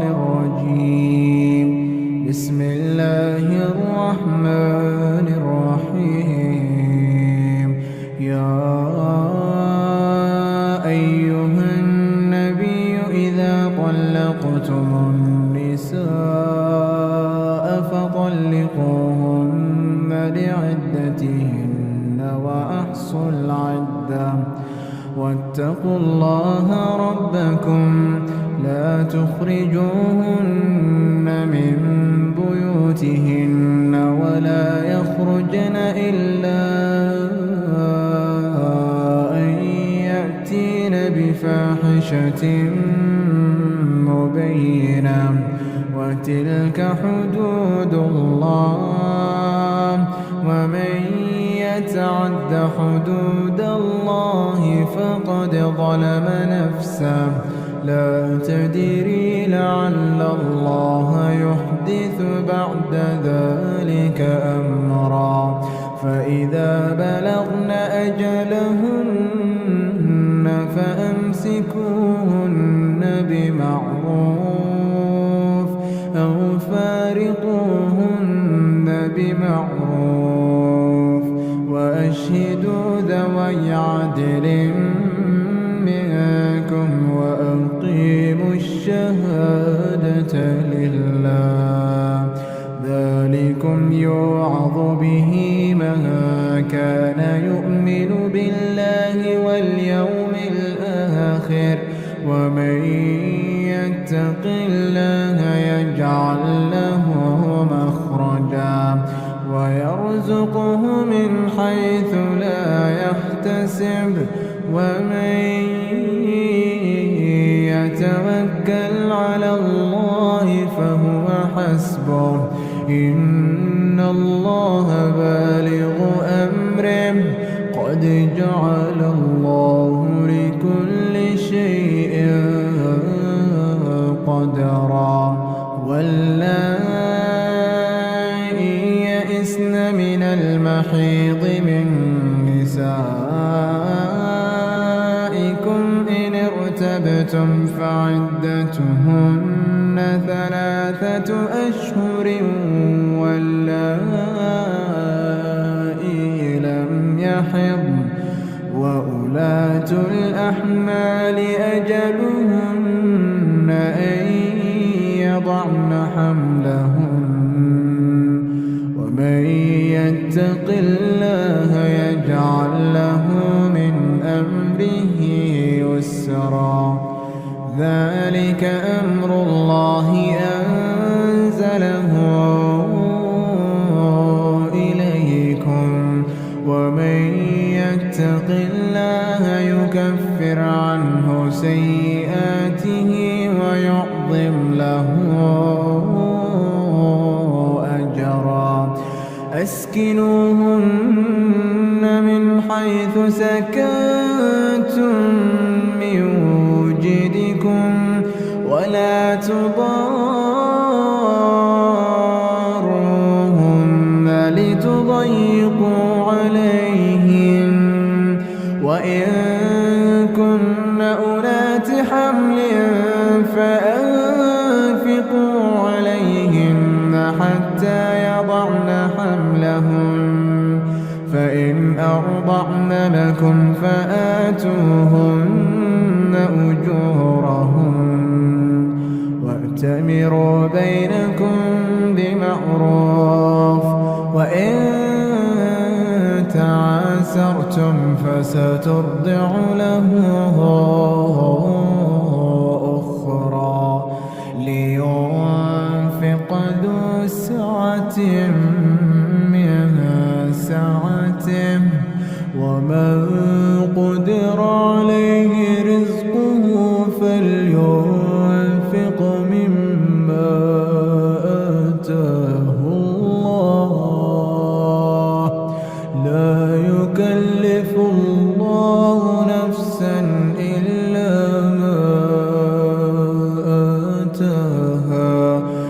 الرجيم. بسم الله الرحمن الرحيم. يا أيها النبي إذا طلقتم النساء فطلقوهن لعدتهن وأحصوا العدة واتقوا الله ربكم لا تخرجوهن من بيوتهن ولا يخرجن إلا أن يأتين بفاحشة مبينة وتلك حدود الله ومن يتعد حدود الله فقد ظلم نفسه لا تدري لعل الله يحدث بعد ذلك أمرا فإذا بلغن أجلهن فأمسكوهن بمعروف أو فارقوهن بمعروف وأشهدوا ذوي عدل منكم وأقيموا الشهادة لله ذلكم يوعظ به من كان يؤمن بالله واليوم الآخر ومن يتق الله يجعل له مخرجا ويرزقه من حيث لا يحتسب ومن يتوكل على الله فهو حسبه إن الله بالغ أمره قد جعل الله لكل شيء قدرا واللائي يئسن من المحيض من نسائكم إن ارتبتم فعدتهن 3 أشهر واللائي لم يحضن وأولاة الأحمال أجلهن أن يضعن حملهن ومن يتق الله يجعل له من أمره يسرا ذلك أمر الله أنزله إليكم ومن يتق الله يكفر عنه سيئاته ويعظم له أجرا أسكنوهن من حيث سكنتم من وجدكم ولا تضاروهن لتضيقوا عليهن وإن كن أولات حمل فأنفقوا عليهن حتى يضعن حملهن فإن أرضعن لكم فآتوهن أجورهن وأتمروا بينكم بمعروف وإن تعاسرتم فسترضع له أخرى لينفق ذو سعة من سعته ومن قدر عليه رزقه فلينفق مما آتاه الله لا يكلف الله نفسا إلا ما آتاها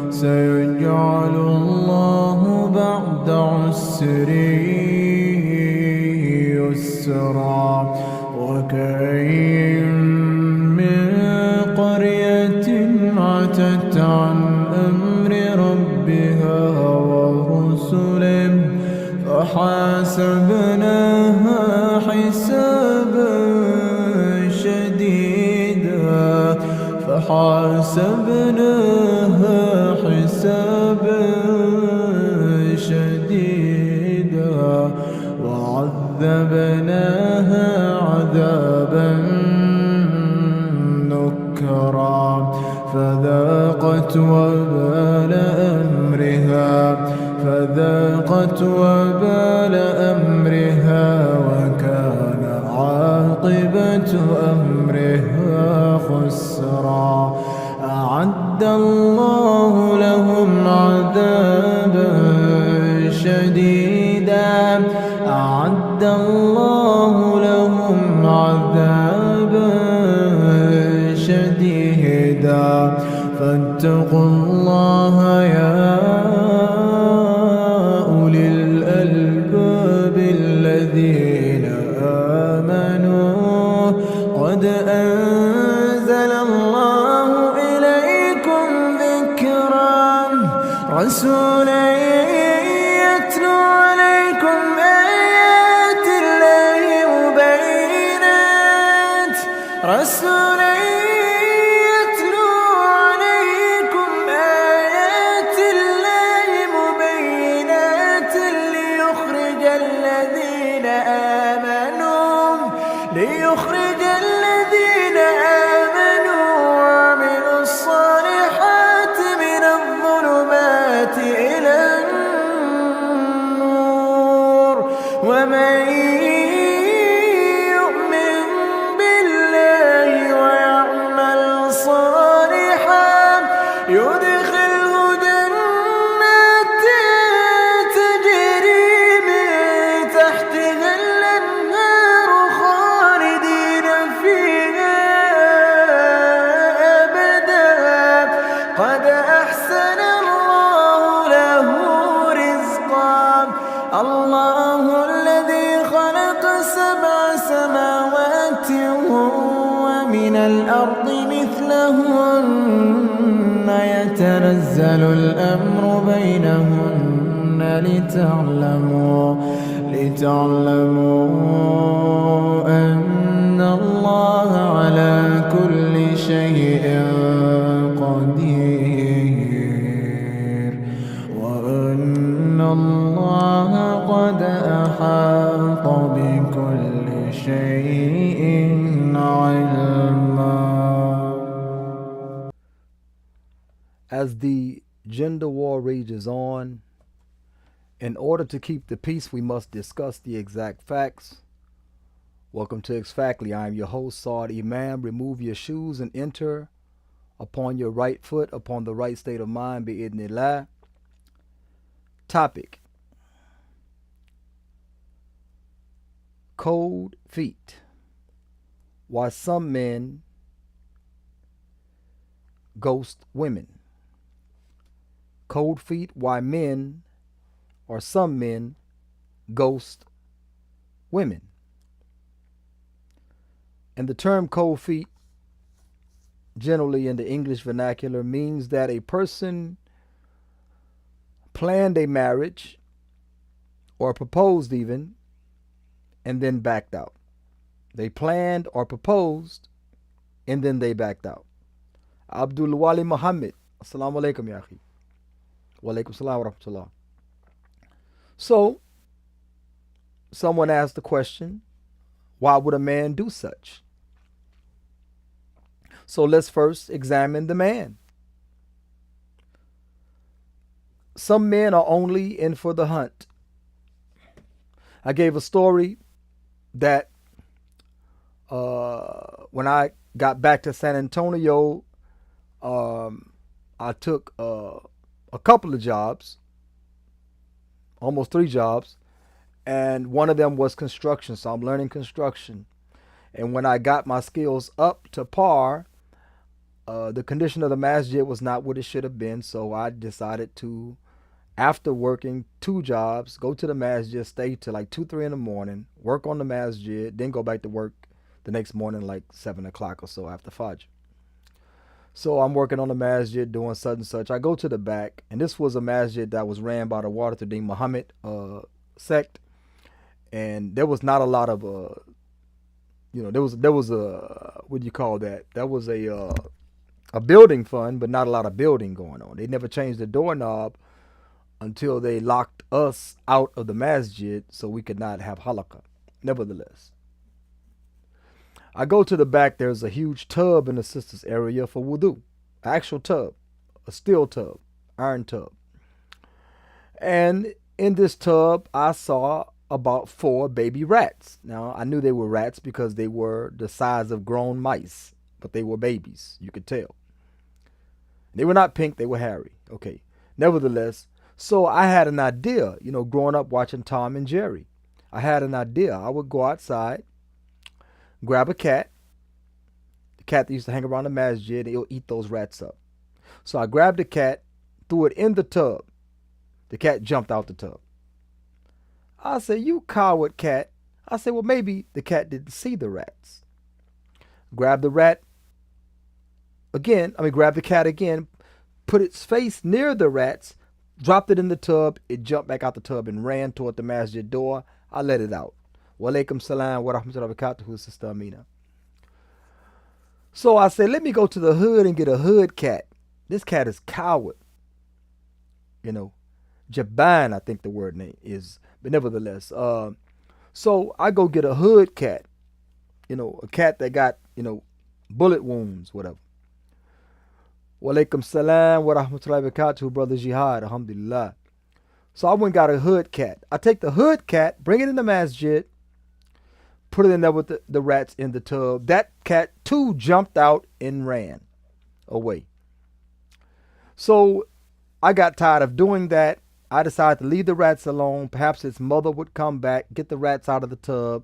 سيجعل الله بعد عسر يسرا وكأين من قرية عتت عتت عن أمر ربها ورسله فحاسبناها حسابا شديدا فحاسبناها حسابا شديدا وعذبناها عذابا نكرا فذاقت وبال أمرها وكان عاقبة أمرها خسرا أعد الله لهم عذابا شديدا أعد الله لهم عذابا شديدا فاتقوا الله يا أولي الألباب الذين آمنوا قد أنزل الله إليكم ذكرا رسولا يتلو عليكم آيات الله مبينات رسولا يتلو عليكم آيات الله مبينات ليخرج الذين آمنوا وعملوا الصالحات من الظلمات إلى النور ومن يؤمن بالله ويعمل صالحا يدخله جنات تجري من تحتها الأنهار خالدين فيها أبدا قد أحسن الله له رزقا الله الذي خلق 7 سماوات ومن الأرض مثلهن يتنزل الأمر بينهن لتعلموا أن الله على كل شيء قدير وأن الله قد أحاط بكل شيء علما. As the gender war rages on, in order to keep the peace, we must discuss the exact facts. Welcome to Exactly. I am your host, Saad Imam. Remove your shoes and enter upon your right foot, upon the right state of mind, bi'idhnillah. Topic: cold feet. Why some men ghost women. Cold feet, why men or some men ghost women. And the term cold feet, generally in the English vernacular, means that a person planned a marriage or proposed even and then backed out. They planned or proposed and then they backed out. Abdul Wali Muhammad, assalamu alaikum ya akhi. Wa alaikum salam wa rahmatullah. So, someone asked the question, why would a man do such? So let's first examine the man. Some men are only in for the hunt. I gave a story that when I got back to San Antonio, I took a couple of jobs, almost 3 jobs, and one of them was construction, so I'm learning construction. And when I got my skills up to par, the condition of the masjid was not what it should have been, so I decided to, after working 2 jobs, go to the masjid, stay till like 2-3 in the morning, work on the masjid, then go back to work the next morning like 7 o'clock or so after Fajr. So I'm working on the masjid doing such and such. I go to the back, and this was a masjid that was ran by the Warathuddin Muhammad sect, and there was not a lot of there was a what do you call that? That was a building fund, but not a lot of building going on. They never changed the doorknob until they locked us out of the masjid so we could not have halaqah. Nevertheless, I go to the back. There's a huge tub in the sisters area for wudu, an actual tub, a steel tub, iron tub. And in this tub, I saw about 4 baby rats. Now, I knew they were rats because they were the size of grown mice, but they were babies. You could tell. They were not pink, they were hairy. Okay. Nevertheless, so I had an idea, growing up watching Tom and Jerry. I had an idea. I would go outside, grab a cat. The cat that used to hang around the masjid, and he'll eat those rats up. So I grabbed the cat, threw it in the tub. The cat jumped out the tub. I said, "You coward cat." I said, "Well, maybe the cat didn't see the rats." Grab the rat again. Grab the cat again, put its face near the rats, dropped it in the tub. It jumped back out the tub and ran toward the masjid door. I let it out. Wa alaikum salam wa rahmatullahi wa barakatuhu, Sister Amina. So I said, let me go to the hood and get a hood cat. This cat is coward. Jaban, I think the word name is. But nevertheless, so I go get a hood cat. A cat that got, bullet wounds, whatever. Wa alaikum salam wa rahmatullahi wa barakatuhu, Brother Jihad, alhamdulillah. So I went and got a hood cat. I take the hood cat, bring it in the masjid, put it in there with the rats in the tub. That cat too jumped out and ran away. So I got tired of doing that. I decided to leave the rats alone. Perhaps its mother would come back, get the rats out of the tub,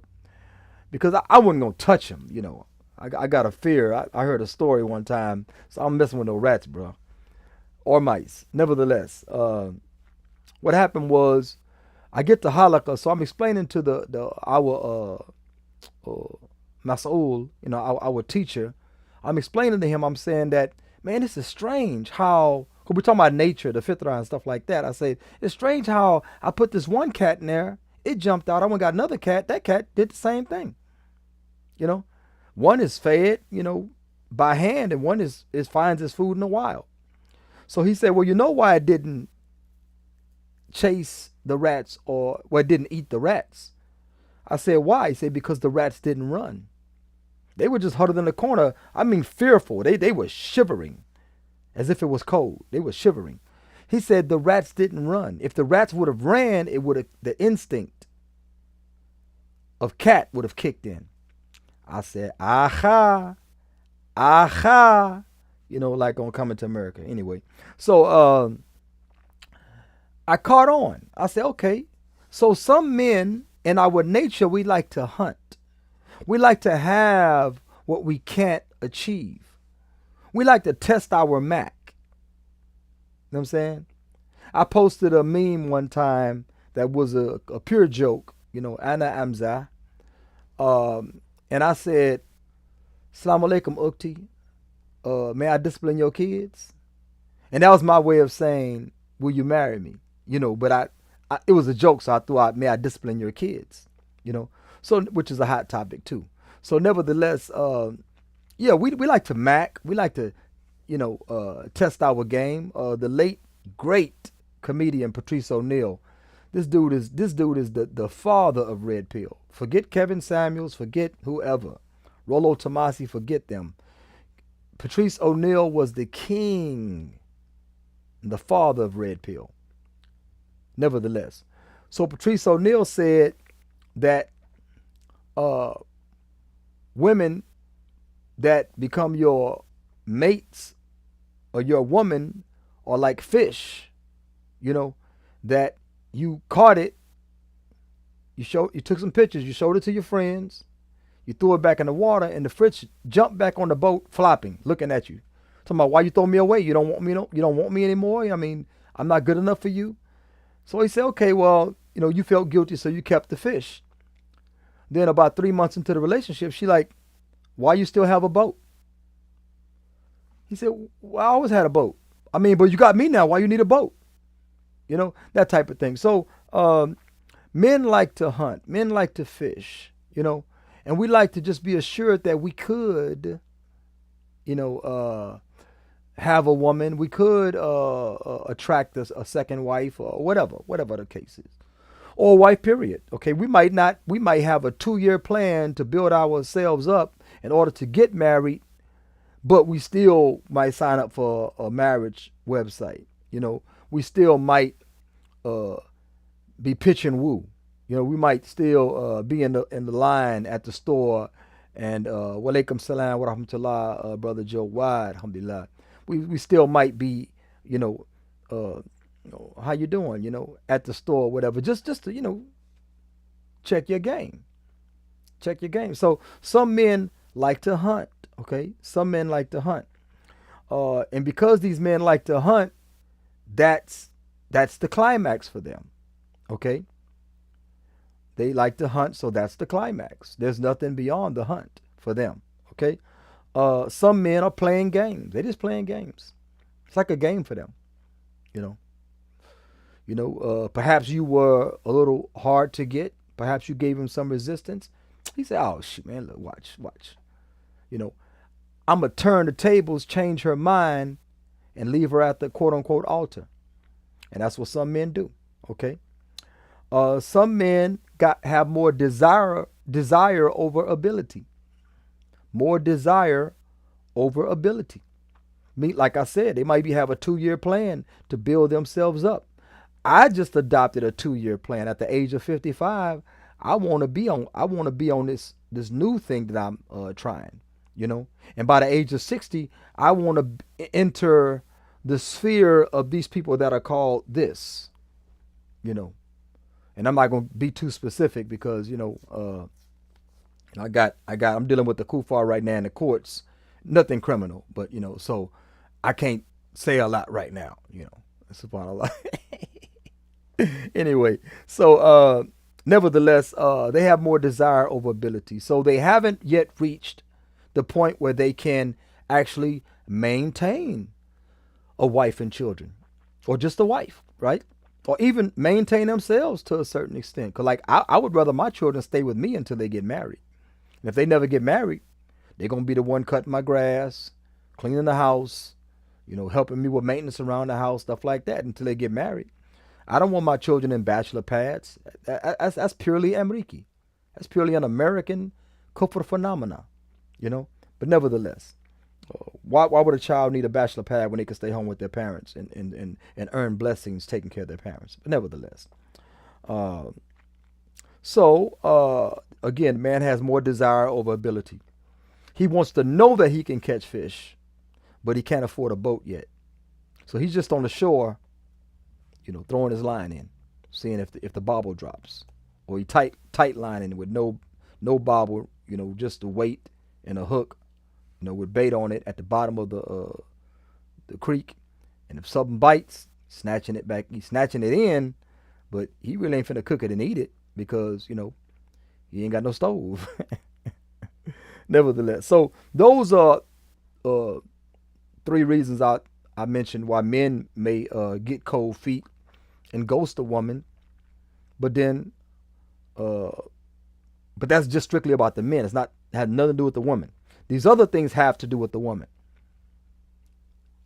because I wasn't going to touch them, I got a fear. I heard a story one time, so I'm messing with no rats, bro, or mice. Nevertheless, what happened was I get to halaqah, so I'm explaining to our Mas'ul, our teacher. I'm explaining to him, I'm saying that, man, this is strange how, because we're talking about nature, the fitrah and stuff like that. I say, it's strange how I put this one cat in there, it jumped out, I went and got another cat, that cat did the same thing. One is fed, by hand, and one is finds his food in the wild. So he said, well, you know why it didn't chase the rats, or it didn't eat the rats? I said, why? He said, because the rats didn't run. They were just huddled in the corner. Fearful. They were shivering as if it was cold. They were shivering. He said the rats didn't run. If the rats would have ran, the instinct of cat would have kicked in. I said, aha, like on Coming to America. Anyway, so I caught on. I said, okay. So some men in our nature, we like to hunt. We like to have what we can't achieve. We like to test our Mac. You know what I'm saying? I posted a meme one time that was a pure joke, Ana Amza. And I said, Assalamu alaikum, Ukti. May I discipline your kids? And that was my way of saying, will you marry me? But it was a joke, so I threw out, may I discipline your kids? So, which is a hot topic too. So nevertheless, we like to Mac. We like to, test our game. The late, great comedian Patrice O'Neal. This dude is the father of Red Pill. Forget Kevin Samuels, forget whoever. Rollo Tomasi, forget them. Patrice O'Neal was the king, the father of Red Pill. Nevertheless. So Patrice O'Neal said that women that become your mates or your woman are like fish, that you caught it, you took some pictures, you showed it to your friends, you threw it back in the water, and the fish jumped back on the boat, flopping, looking at you. Talking about, why you throw me away? You don't want me, you don't want me anymore? I'm not good enough for you. So he said, okay, well, you felt guilty, so you kept the fish. Then about 3 months into the relationship, she like, why you still have a boat? He said, well, I always had a boat. I mean, but you got me now. Why you need a boat? You know, that type of thing. So men like to hunt. Men like to fish, you know, and we like to just be assured that we could, you know, have a woman. We could attract a second wife or whatever the case is. Or a wife, period. Okay, we might not, we might have a 2 year plan to build ourselves up in order to get married, but we still might sign up for a marriage website. You know, we still might uh, be pitch and woo. You know, we might still be in the line at the store and walaikum salam wa rahmatullah, brother Joe Wide, alhamdulillah. We still might be, you know, how you doing, you know, at the store or whatever, just to, you know, check your game. Check your game. So some men like to hunt, okay? Some men like to hunt. And because these men like to hunt, that's that's the climax for them. Okay? They like to hunt, so that's the climax. There's nothing beyond the hunt for them. Okay? Some men are playing games. They're just playing games. It's like a game for them. You know. Perhaps you were a little hard to get. Perhaps you gave him some resistance. He said, "Oh shit, man, look, watch. You know, I'm gonna turn the tables, change her mind, and leave her at the quote unquote altar." And that's what some men do. Okay. Some men have more desire over ability. More desire over ability. Like I said, they might have a 2 year plan to build themselves up. I just adopted a 2 year plan. At the age of 55, I want to be on this new thing that I'm trying, you know. And by the age of 60, I want to enter the sphere of these people that are called this, you know. And I'm not going to be too specific because, you know, I'm dealing with the kufar right now in the courts. Nothing criminal, but, you know, so I can't say a lot right now, you know. SubhanAllah. Anyway, so nevertheless, they have more desire over ability. So they haven't yet reached the point where they can actually maintain a wife and children, or just a wife, right? Or even maintain themselves to a certain extent. Because, like, I would rather my children stay with me until they get married. And if they never get married, they're going to be the one cutting my grass, cleaning the house, you know, helping me with maintenance around the house, stuff like that until they get married. I don't want my children in bachelor pads. That's purely Amriki. That's purely an American kufr phenomena, you know. But nevertheless, why would a child need a bachelor pad when they can stay home with their parents and earn blessings taking care of their parents? But nevertheless, again, man has more desire over ability. He wants to know that he can catch fish, but he can't afford a boat yet. So he's just on the shore, you know, throwing his line in, seeing if the bobble drops, or he tight lining with no bobble, you know, just a weight and a hook, you know, with bait on it at the bottom of the creek, and if something bites, he's snatching it in, but he really ain't finna cook it and eat it because, you know, he ain't got no stove. Nevertheless, so those are 3 reasons I mentioned why men may get cold feet and ghost a woman, but that's just strictly about the men. It's not had nothing to do with the woman. These other things have to do with the woman.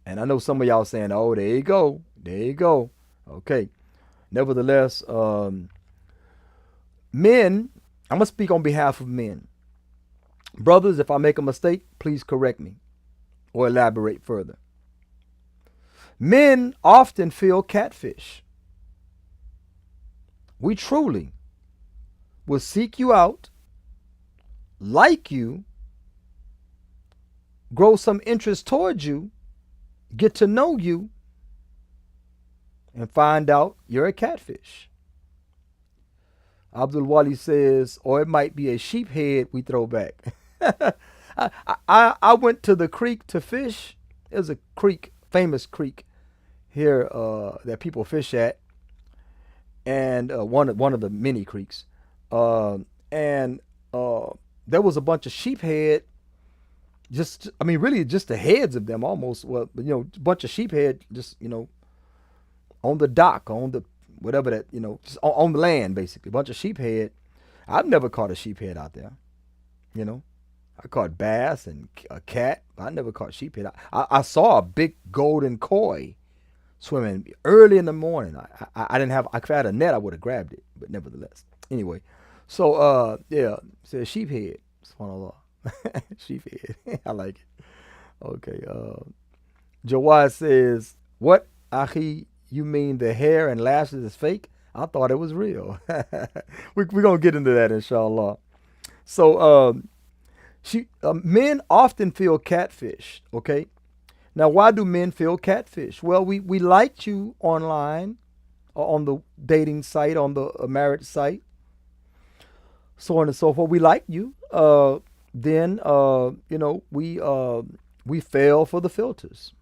And I know some of y'all saying, "Oh, there you go, okay." Nevertheless, men, I'm gonna speak on behalf of men. Brothers, if I make a mistake, please correct me or elaborate further. Men often feel catfish. We truly will seek you out, like you, grow some interest towards you, get to know you, and find out you're a catfish. Abdul Wali says, or it might be a sheep head we throw back. I went to the creek to fish. There's a creek, famous creek here that people fish at, and one of the many creeks. And there was a bunch of sheephead just, I mean, really just the heads of them almost. Well, a bunch of sheep head just, on the dock, on the whatever that, just on the land basically. A bunch of sheep head. I've never caught a sheep head out there. You know, I caught bass and a cat. I never caught sheephead. I saw a big golden koi swimming early in the morning. I didn't have. If I had a net, I would have grabbed it. But nevertheless, anyway. So yeah, says sheephead. SubhanAllah. Sheephead. I like it. Okay. Jawad says, "What, Ahi? You mean the hair and lashes is fake? I thought it was real." We're gonna get into that, inshallah. So men often feel catfish. Okay, now why do men feel catfish? Well, we liked you online or on the dating site, on the marriage site, so on and so forth. We liked you. Then we fell for the filters.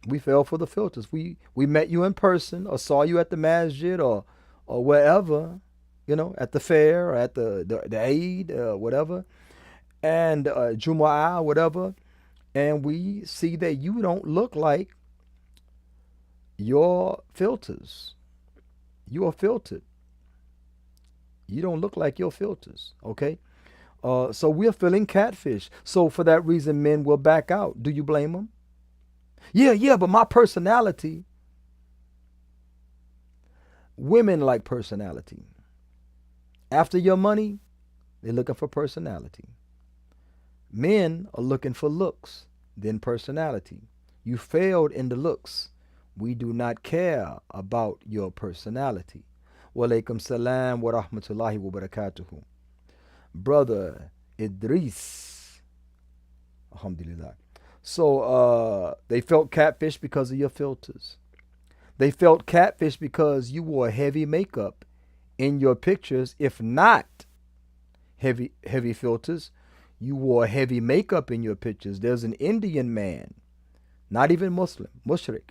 We fell for the filters. We met you in person or saw you at the masjid or wherever, at the fair or at the Eid, whatever, and Jumu'ah, whatever, and we see that you don't look like your filters. You are filtered. You don't look like your filters, okay? So we're feeling catfish. So for that reason, men will back out. Do you blame them? Yeah, but my personality. Women like personality. After your money, they're looking for personality. Men are looking for looks, then personality. You failed in the looks. We do not care about your personality. Wa alaikum salam wa rahmatullahi wa barakatuhu. Brother Idris. Alhamdulillah. So they felt catfish because of your filters. They felt catfish because you wore heavy makeup in your pictures. If not heavy filters, you wore heavy makeup in your pictures. There's an Indian man, not even Muslim, mushrik.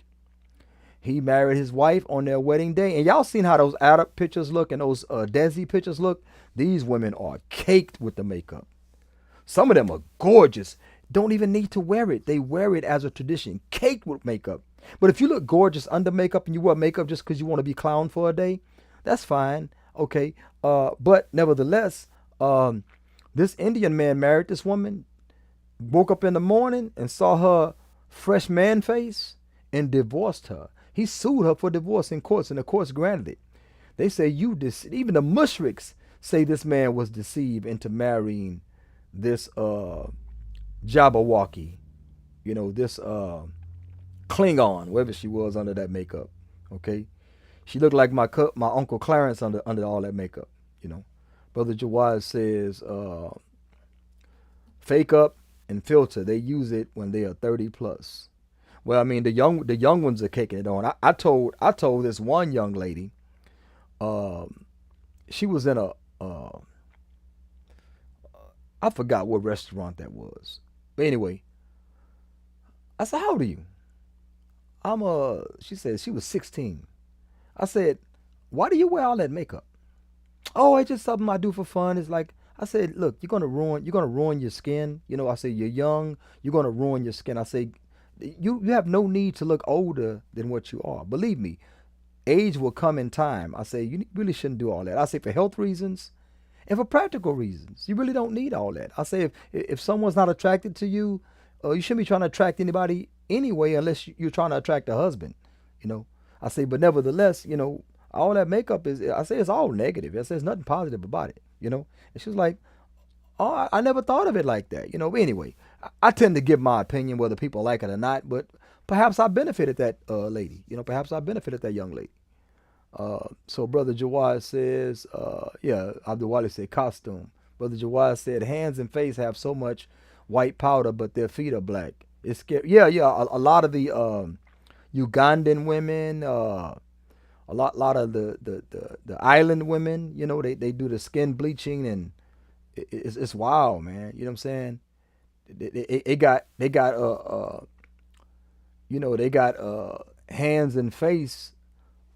He married his wife on their wedding day. And y'all seen how those Arab pictures look and those Desi pictures look? These women are caked with the makeup. Some of them are gorgeous. Don't even need to wear it. They wear it as a tradition, caked with makeup. But if you look gorgeous under makeup and you wear makeup just because you want to be clown for a day, that's fine. Okay. But nevertheless, this Indian man married this woman, woke up in the morning and saw her fresh man face and divorced her. He sued her for divorce in courts, and the courts granted it. They say even the mushriks say this man was deceived into marrying this Jabberwocky, this Klingon, whoever she was under that makeup. Okay, she looked like my Uncle Clarence under all that makeup. Brother Jawad says fake up and filter. They use it when they are 30 plus. Well, I mean the young ones are kicking it on. I told this one young lady, she was in I forgot what restaurant that was. But anyway, I said, "How old are you?" She said she was 16. I said, "Why do you wear all that makeup?" "Oh, it's just something I do for fun." It's like, I said, "Look, you're gonna ruin your skin. I said, you're young, you're gonna ruin your skin." I say, you have no need to look older than what you are. Believe me, age will come in time. I say, you really shouldn't do all that. I say, for health reasons and for practical reasons, you really don't need all that. I say, if someone's not attracted to you, you shouldn't be trying to attract anybody anyway, unless you're trying to attract a husband. I say, but nevertheless, all that makeup I say it's all negative. I say there's nothing positive about it. And she was like, "Oh, I never thought of it like that." But anyway, I tend to give my opinion whether people like it or not, but perhaps I benefited that lady. Perhaps I benefited that young lady. So Brother Jawad says, yeah, Abdul Wali said costume. Brother Jawad said hands and face have so much white powder, but their feet are black. It's scary. Yeah. A lot of the Ugandan women, a lot of the island women, they do the skin bleaching, and it's wild, man. You know what I'm saying? They got hands and face,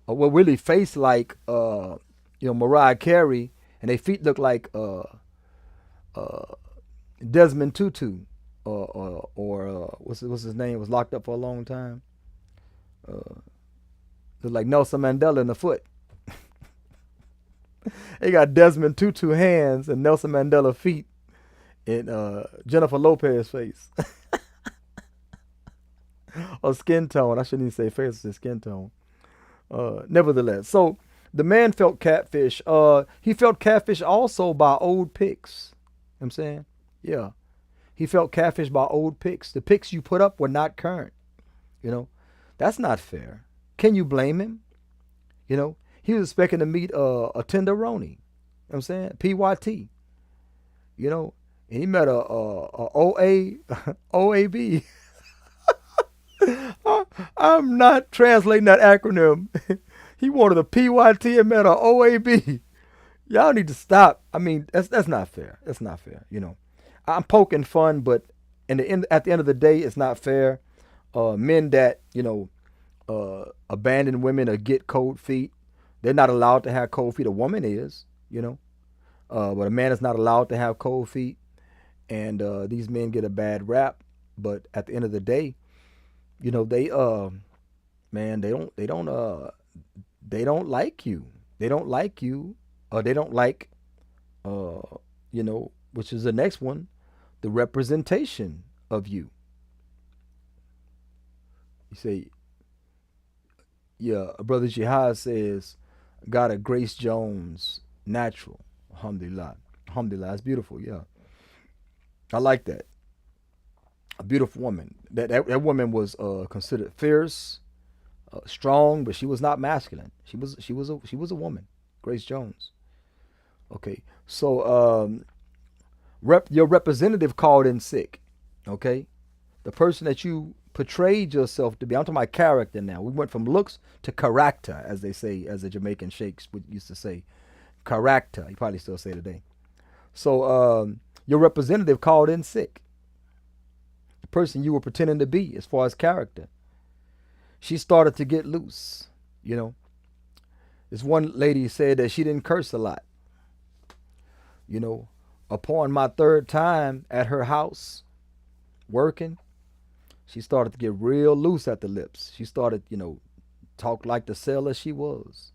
well, really face like Mariah Carey, and their feet look like Desmond Tutu. what's his name, was locked up for a long time. Uh, Looked like Nelson Mandela in the foot. He got Desmond Tutu hands and Nelson Mandela feet in Jennifer Lopez face. Or skin tone. I shouldn't even say face, it's skin tone. Nevertheless, so the man felt catfish. He felt catfish also by old pics. You know what I'm saying? Yeah. He felt catfish by old pics. The pics you put up were not current. You know, that's not fair. Can you blame him? You know, he was expecting to meet a tenderoni. You know what I'm saying? PYT. You know, and he met a OA, OAB. I'm not translating that acronym. He wanted a PYT and met a OAB. Y'all need to stop. I mean, that's not fair. That's not fair. You know, I'm poking fun, but at the end of the day, it's not fair. Men that abandon women or get cold feet, they're not allowed to have cold feet. A woman is, you know, but a man is not allowed to have cold feet, and these men get a bad rap. But at the end of the day, you know, man, they don't like you. They don't like you, or they don't like, uh, which is the next one, the representation of you. You say, yeah, Brother Jihad says, got a Grace Jones natural. Alhamdulillah. Alhamdulillah. It's beautiful. Yeah. I like that. A beautiful woman. That woman was considered fierce, strong, but she was not masculine. She was a woman. Grace Jones. Okay. So your representative called in sick. Okay. The person that you portrayed yourself to be. I'm talking about character now. We went from looks to character, as they say, as the Jamaican sheiks used to say. Character. You probably still say today. So your representative called in sick. The person you were pretending to be, as far as character. She started to get loose. You know, this one lady said that she didn't curse a lot. You know, upon my third time at her house working, she started to get real loose at the lips. She started, talk like the sailor she was,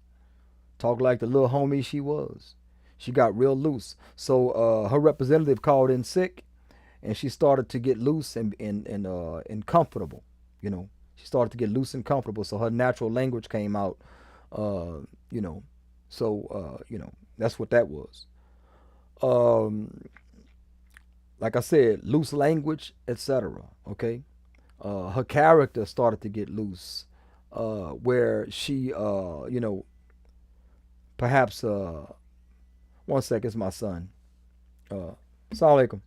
talk like the little homie she was. She got real loose. So her representative called in sick, and she started to get loose and comfortable. You know, she started to get loose and comfortable. So her natural language came out. Uh, you know, that's what that was. Um, like I said, loose language, etc. Okay. Her character started to get loose, where she, perhaps, one second, it's my son. Assalamu alaikum.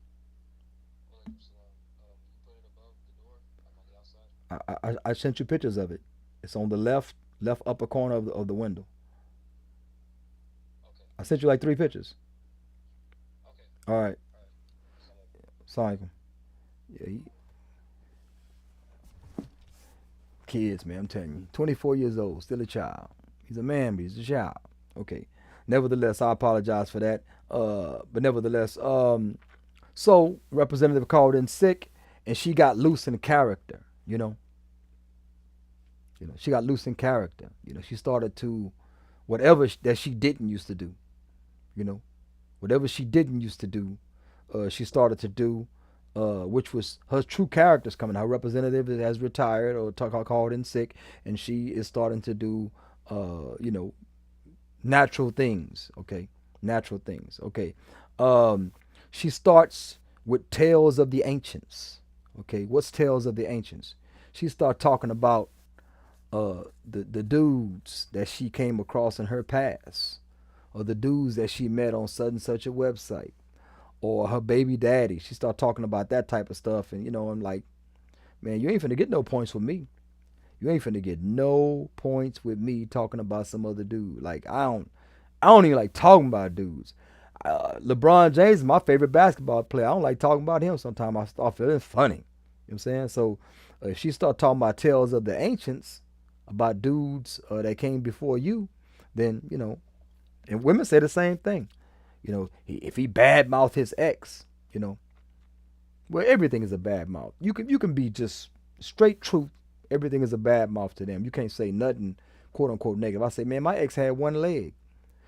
I sent you pictures of it. It's on the left upper corner of the window. I sent you like 3 pictures. All right. Assalamu alaikum. Yeah, kids, man, I'm telling you. 24 years old, still a child. He's a man, but he's a child. Okay. Nevertheless, I apologize for that. But nevertheless, so representative called in sick, and she got loose in character. She got loose in character. She started to whatever that she didn't used to do. You know, whatever she didn't used to do, she started to do, which was her true characters coming. Her representative has retired or called in sick, and she is starting to do, natural things. Okay, natural things. Okay, she starts with tales of the ancients. Okay, what's tales of the ancients? She start talking about the dudes that she came across in her past, or the dudes that she met on such and such a website, or her baby daddy. She start talking about that type of stuff, and I'm like, man, you ain't finna get no points with me. You ain't finna get no points with me talking about some other dude. Like I don't even like talking about dudes. LeBron James is my favorite basketball player. I don't like talking about him. Sometimes I start feeling funny. You know what I'm saying? So if she start talking about tales of the ancients, about dudes that came before you, then and women say the same thing. If he badmouth his ex, Well, everything is a bad mouth. You can be just straight truth. Everything is a bad mouth to them. You can't say nothing quote unquote negative. I say, man, my ex had one leg.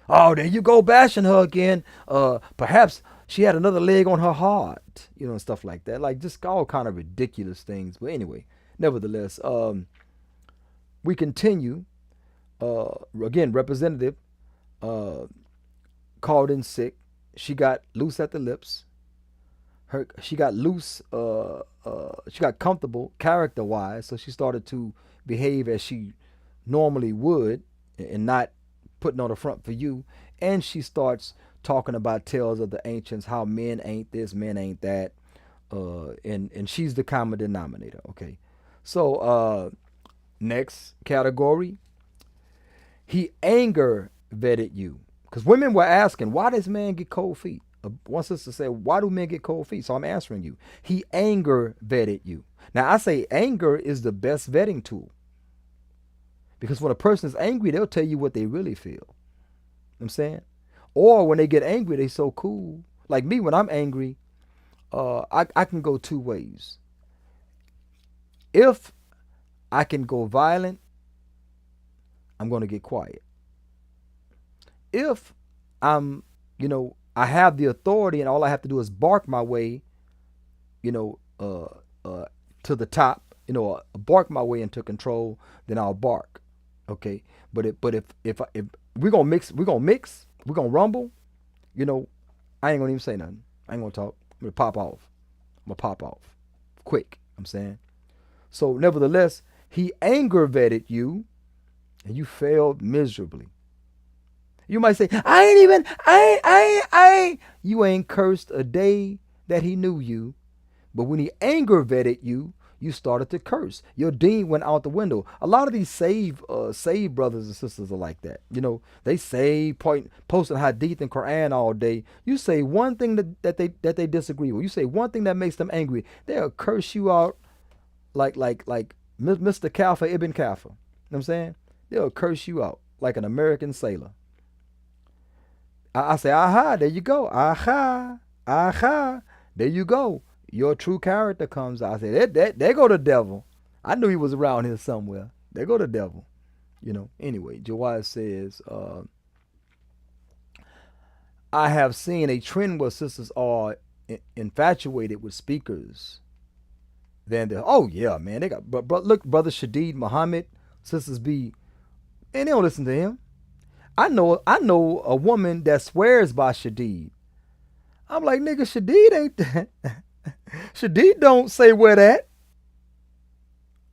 Oh, there you go bashing her again. Perhaps she had another leg on her heart, and stuff like that. Like just all kind of ridiculous things. But anyway, nevertheless, we continue. Again, representative uh, called in sick. She got loose at the lips. She got loose. She got comfortable character wise, so she started to behave as she normally would, and not putting on the front for you. And she starts talking about tales of the ancients, how men ain't this, men ain't that, and she's the common denominator. Okay, so next category, he anger vetted you, because women were asking, why does man get cold feet? One sister said, why do men get cold feet? So I'm answering you. He anger vetted you. Now I say anger is the best vetting tool, because when a person is angry, they'll tell you what they really feel. You know what I'm saying? Or when they get angry, they so cool. Like me, when I'm angry, I can go two ways. If I can go violent, I'm going to get quiet. If I have the authority and all I have to do is bark my way, to the top, bark my way into control, then I'll bark. Okay. But if we're gonna mix, we're gonna rumble, I ain't gonna even say nothing. I ain't gonna talk. I'm gonna pop off. Quick. I'm saying. So nevertheless, he anger vetted you, and you failed miserably. You might say, you ain't cursed a day that he knew you. But when he anger vetted you, you started to curse. Your dean went out the window. A lot of these saved brothers and sisters are like that. They say posting hadith and Quran all day. You say one thing that they disagree with. You say one thing that makes them angry. They'll curse you out like Mr. Kaffa Ibn Kaffa. You know what I'm saying? They'll curse you out like an American sailor. I say, aha, there you go. Aha, there you go. Your true character comes out. I say, there go the devil. I knew he was around here somewhere. There go the devil. Anyway, Jawad says, I have seen a trend where sisters are infatuated with speakers. Oh yeah, man, they got, but look, brother Shadid Muhammad, sisters be, and they don't listen to him. I know a woman that swears by Shadid. I'm like, nigga, Shadid ain't that. Shadid don't say wear that.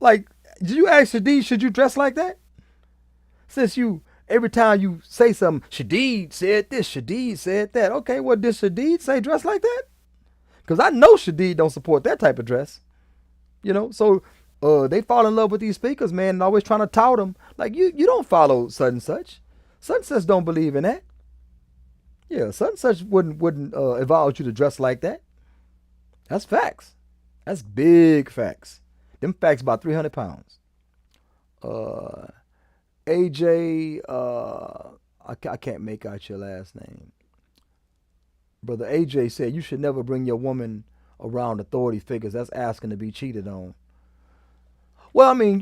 Like, did you ask Shadid, should you dress like that? Since every time you say something, Shadid said this, Shadid said that. Okay, well, did Shadid say dress like that? Because I know Shadid don't support that type of dress. So they fall in love with these speakers, man, and always trying to tout them. Like, you don't follow such and such. Such and such don't believe in that. Yeah, such and such wouldn't advise you to dress like that. That's facts. That's big facts. Them facts about 300 pounds. AJ, I can't make out your last name. Brother AJ said you should never bring your woman around authority figures. That's asking to be cheated on. Well, I mean,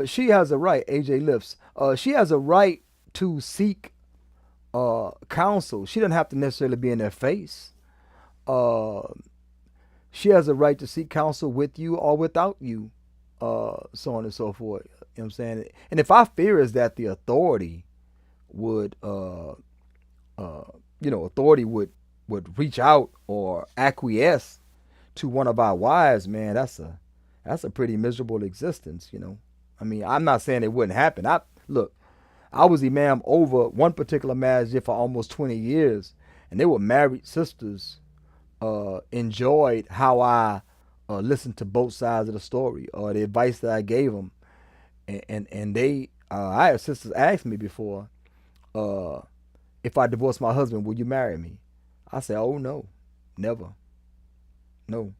she has a right, AJ Lifts. She has a right to seek counsel. She doesn't have to necessarily be in their face. She has a right to seek counsel with you or without you, so on and so forth. You know what I'm saying? And if our fear is that the authority would, authority would reach out or acquiesce to one of our wives, man, that's a pretty miserable existence. I mean, I'm not saying it wouldn't happen. I was imam over one particular masjid for almost 20 years, and they were married sisters. Enjoyed how I listened to both sides of the story or the advice that I gave them, and they, I had sisters ask me before, if I divorce my husband, will you marry me? I said, oh no, never, no.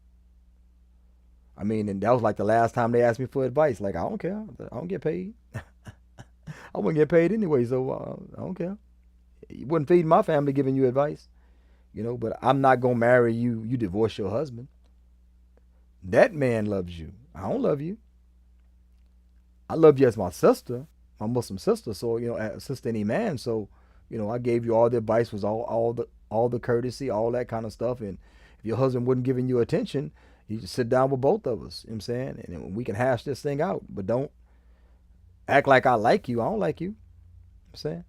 I mean, and that was like the last time they asked me for advice. Like, I don't care, I don't get paid. I wouldn't get paid anyway, so I don't care. You wouldn't feed my family giving you advice, but I'm not gonna marry you. You divorce your husband. That man loves you. I don't love you. I love you as my sister, my Muslim sister. So assist any man. So I gave you all the advice, was all the courtesy, all that kind of stuff. And if your husband wasn't giving you attention, you just sit down with both of us. You know what I'm saying, and then we can hash this thing out. But don't act like I like you. I don't like you. You know what I'm saying.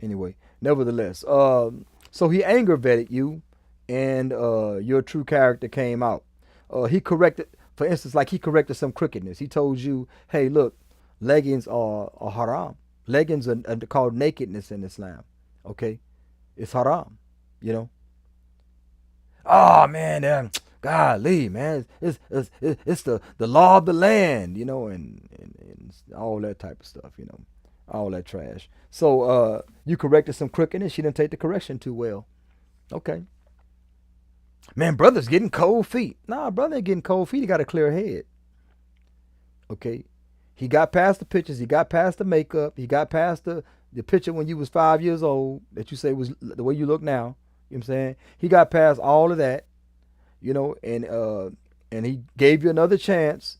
Anyway, nevertheless, so he anger vetted you, and your true character came out. He corrected, for instance, like he corrected some crookedness. He told you, hey, look, leggings are haram. Leggings are called nakedness in Islam. Okay, it's haram. You know. Oh man, golly, man, it's the law of the land. And all that type of stuff. All that trash. So you corrected some crookedness. She didn't take the correction too well. Okay. Man, brother's getting cold feet. Nah, brother ain't getting cold feet. He got a clear head. Okay. He got past the pictures. He got past the makeup. He got past the picture when you was 5 years old that you say was the way you look now. You know what I'm saying? He got past all of that, and he gave you another chance,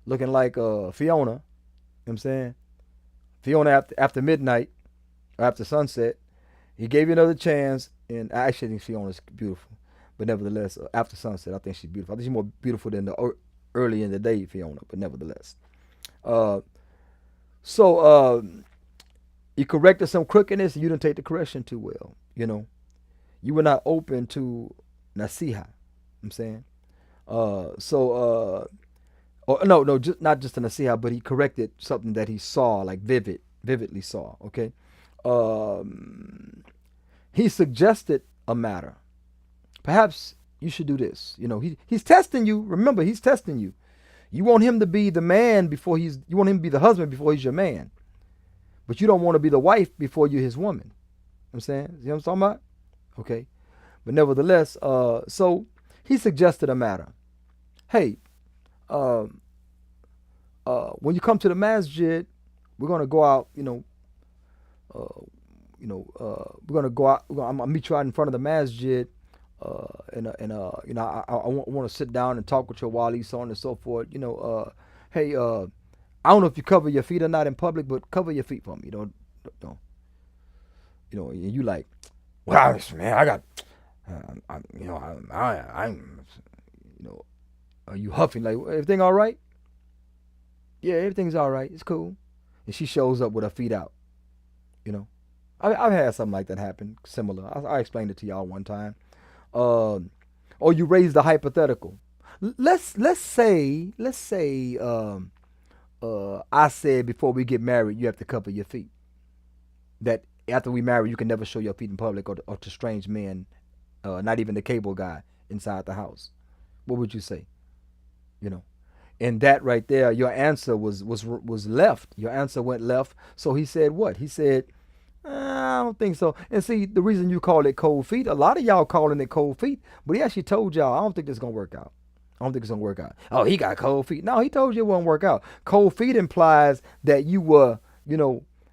looking like Fiona. You know what I'm saying? Fiona after midnight or after sunset. He gave you another chance, and I actually think Fiona's beautiful. But nevertheless, after sunset, I think she's beautiful. I think she's more beautiful than the early in the day Fiona, but nevertheless. So you corrected some crookedness, and you didn't take the correction too well. You were not open to nasiha. I'm saying. Or no, not just a nasiha, but he corrected something that he saw, like vividly saw. Okay. He suggested a matter. Perhaps you should do this. He's testing you. Remember, he's testing you. You want him to be the man before you want him to be the husband before he's your man. But you don't want to be the wife before you're his woman. You know what I'm saying? You know what I'm talking about? Okay. But nevertheless, so he suggested a matter. Hey, when you come to the masjid, we're gonna go out. We're gonna go out. I'm gonna meet you out in front of the masjid. I want to sit down and talk with your wali, so on and so forth. Hey, I don't know if you cover your feet or not in public, but cover your feet for me. And you like, well, man, I got, I'm, are you huffing like everything all right? Yeah, everything's all right. It's cool. And she shows up with her feet out. I've had something like that happen, similar. I explained it to y'all one time. Or you raise the hypothetical. Let's say I said before we get married you have to cover your feet. That after we marry you can never show your feet in public or to strange men, not even the cable guy inside the house. What would you say? And that right there, your answer was left. Your answer went left. So he said what? He said, I don't think so. And see, the reason you call it cold feet, a lot of y'all calling it cold feet, but he actually told y'all, I don't think this is going to work out. I don't think it's going to work out. Oh, he got cold feet. No, he told you it won't work out. Cold feet implies that you were,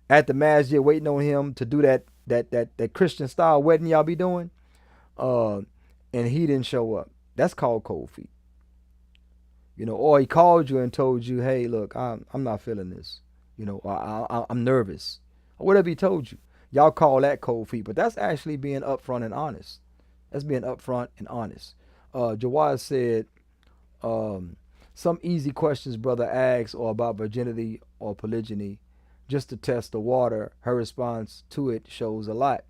at the masjid waiting on him to do that Christian style wedding y'all be doing. And he didn't show up. That's called cold feet. Or he called you and told you, hey, look, I'm not feeling this. Or I'm nervous. Or whatever he told you. Y'all call that cold feet, but that's actually being upfront and honest. That's being upfront and honest. Jawad said, some easy questions brother asks or about virginity or polygyny just to test the water. Her response to it shows a lot.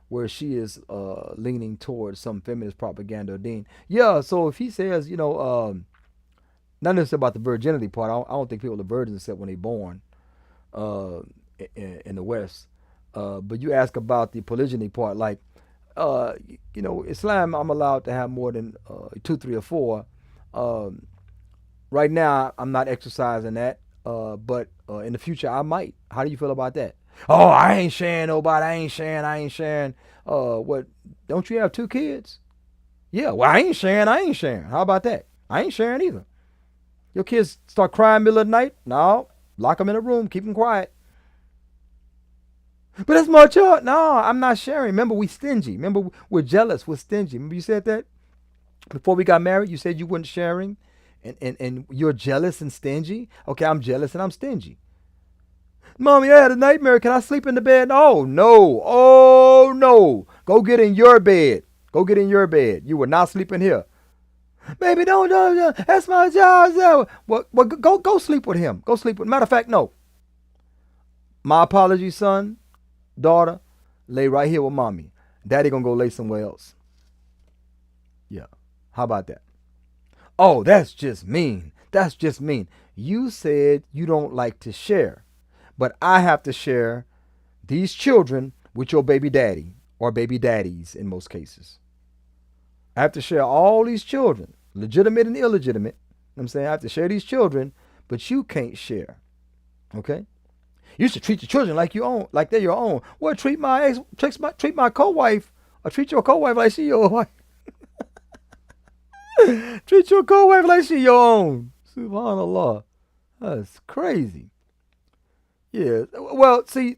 Where she is leaning towards some feminist propaganda or deen. Yeah, so if he says, not necessarily about the virginity part, I don't think people are virgins except when they're born. In the West, but you ask about the polygyny part, like, Islam, I'm allowed to have more than 2, 3, or 4. Right now, I'm not exercising that, but in the future, I might. How do you feel about that? Oh, I ain't sharing nobody. I ain't sharing. What? Don't you have 2 kids? Yeah. Well, I ain't sharing. How about that? I ain't sharing either. Your kids start crying middle of the night? No, lock them in a room, keep them quiet. But that's my child. No, I'm not sharing. Remember, we stingy. Remember, we're jealous. We're stingy. Remember you said that? Before we got married, you said you weren't sharing and you're jealous and stingy. Okay, I'm jealous and I'm stingy. Mommy, I had a nightmare. Can I sleep in the bed? Oh, no. Oh, no. Go get in your bed. Go get in your bed. You will not sleep in here. Baby, don't. That's my job. Well, go sleep with him. Go sleep with. Matter of fact, no. My apologies, son, daughter. Lay right here with mommy. Daddy gonna go lay somewhere else. Yeah. How about that? Oh, that's just mean. That's just mean. You said you don't like to share, but I have to share these children with your baby daddy or baby daddies in most cases. I have to share all these children, legitimate and illegitimate. You know what I'm saying? I have to share these children, but you can't share. Okay? You should treat your children like you own, like they're your own. Well, treat my co-wife, or treat your co-wife like she your wife. Treat your co-wife like she your own. Subhanallah. That's crazy. Yeah. Well, see,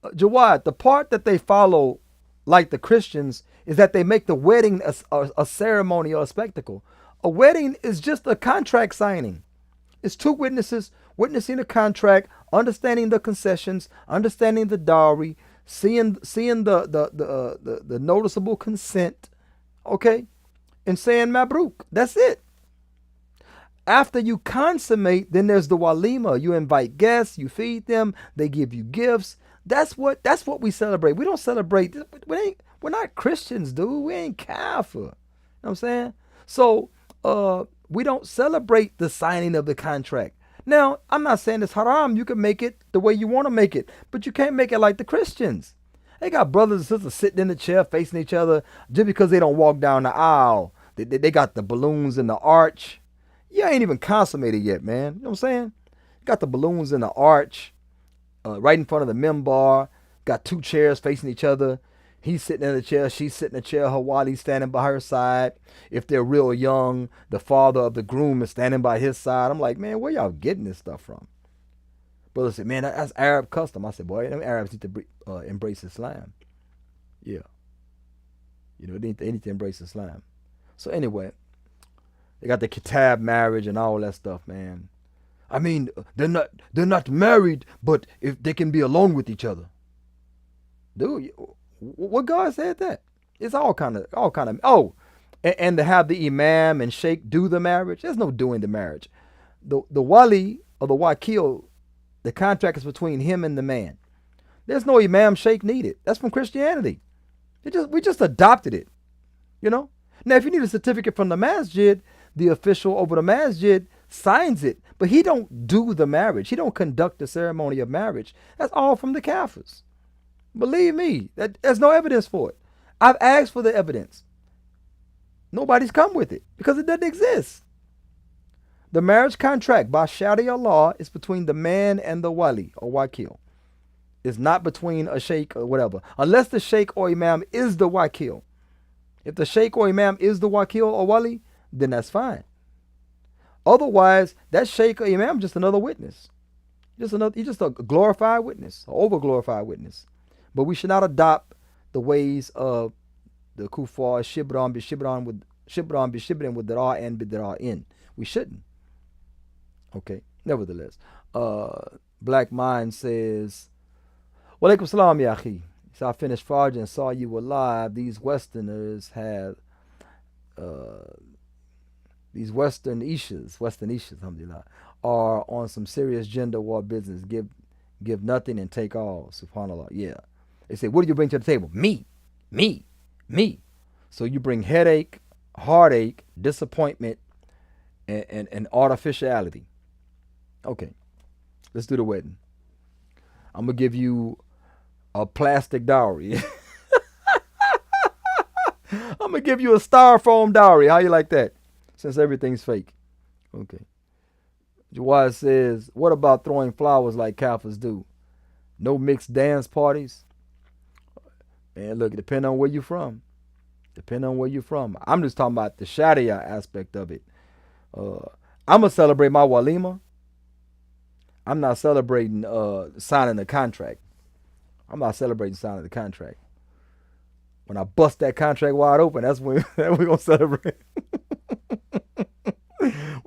Jawad, the part that they follow, like the Christians, is that they make the wedding a ceremony or a spectacle. A wedding is just a contract signing. It's two witnesses witnessing the contract, understanding the concessions, understanding the dowry, seeing the noticeable consent, okay, and saying Mabruk. That's it. After you consummate, then there's the walima. You invite guests, you feed them, they give you gifts. That's what we celebrate. We don't celebrate. We're not Christians, dude. We ain't kafir. You know what I'm saying? So we don't celebrate the signing of the contract. Now, I'm not saying it's haram. You can make it the way you want to make it, but you can't make it like the Christians. They got brothers and sisters sitting in the chair facing each other just because they don't walk down the aisle. They got the balloons in the arch. You ain't even consummated yet, man. You know what I'm saying? Got the balloons in the arch, right in front of the minbar. Got two chairs facing each other. He's sitting in the chair, she's sitting in the chair, her wali's standing by her side. If they're real young, the father of the groom is standing by his side. I'm like, man, where y'all getting this stuff from? Brother said, man, that's Arab custom. I said, boy, them Arabs need to embrace Islam. Yeah. You know, they need to embrace Islam. So anyway, they got the kitab marriage and all that stuff, man. I mean, they're not married, but if they can be alone with each other. Dude, what God said that? It's all kind of. Oh, and to have the imam and sheikh do the marriage. There's no doing the marriage. The wali or the wakil, the contract is between him and the man. There's no imam sheikh needed. That's from Christianity. We just adopted it. You know. Now, if you need a certificate from the masjid, the official over the masjid signs it, but he don't do the marriage. He don't conduct the ceremony of marriage. That's all from the Kafirs. Believe me, there's no evidence for it. I've asked for the evidence. Nobody's come with it because it doesn't exist. The marriage contract by Sharia law is between the man and the wali or wakil. It's not between a sheikh or whatever, unless the sheikh or imam is the wakil. If the sheikh or imam is the wakil or wali, then that's fine. Otherwise, that sheikh or imam is just another witness. He's just a glorified witness, an over-glorified witness. But we should not adopt the ways of the kuffar, shibran bishibran with dara and bidra in. We shouldn't. Okay. Nevertheless, Black Mind says, "Walaikum salam, ya akhi." So I finished Fajr and saw you were live. These Westerners have these Western Ishas, alhamdulillah, are on some serious gender war business. Give nothing and take all. Subhanallah. Yeah. They say, what do you bring to the table? Me. So you bring headache, heartache, disappointment, and artificiality. Okay. Let's do the wedding. I'm going to give you a plastic dowry. I'm going to give you a styrofoam dowry. How you like that? Since everything's fake. Okay. Jawad says, what about throwing flowers like Kafirs do? No mixed dance parties? Man, look, depending on where you're from. I'm just talking about the Sharia aspect of it. I'm going to celebrate my walima. I'm not celebrating signing the contract. I'm not celebrating signing the contract. When I bust that contract wide open, that's when we're going to celebrate.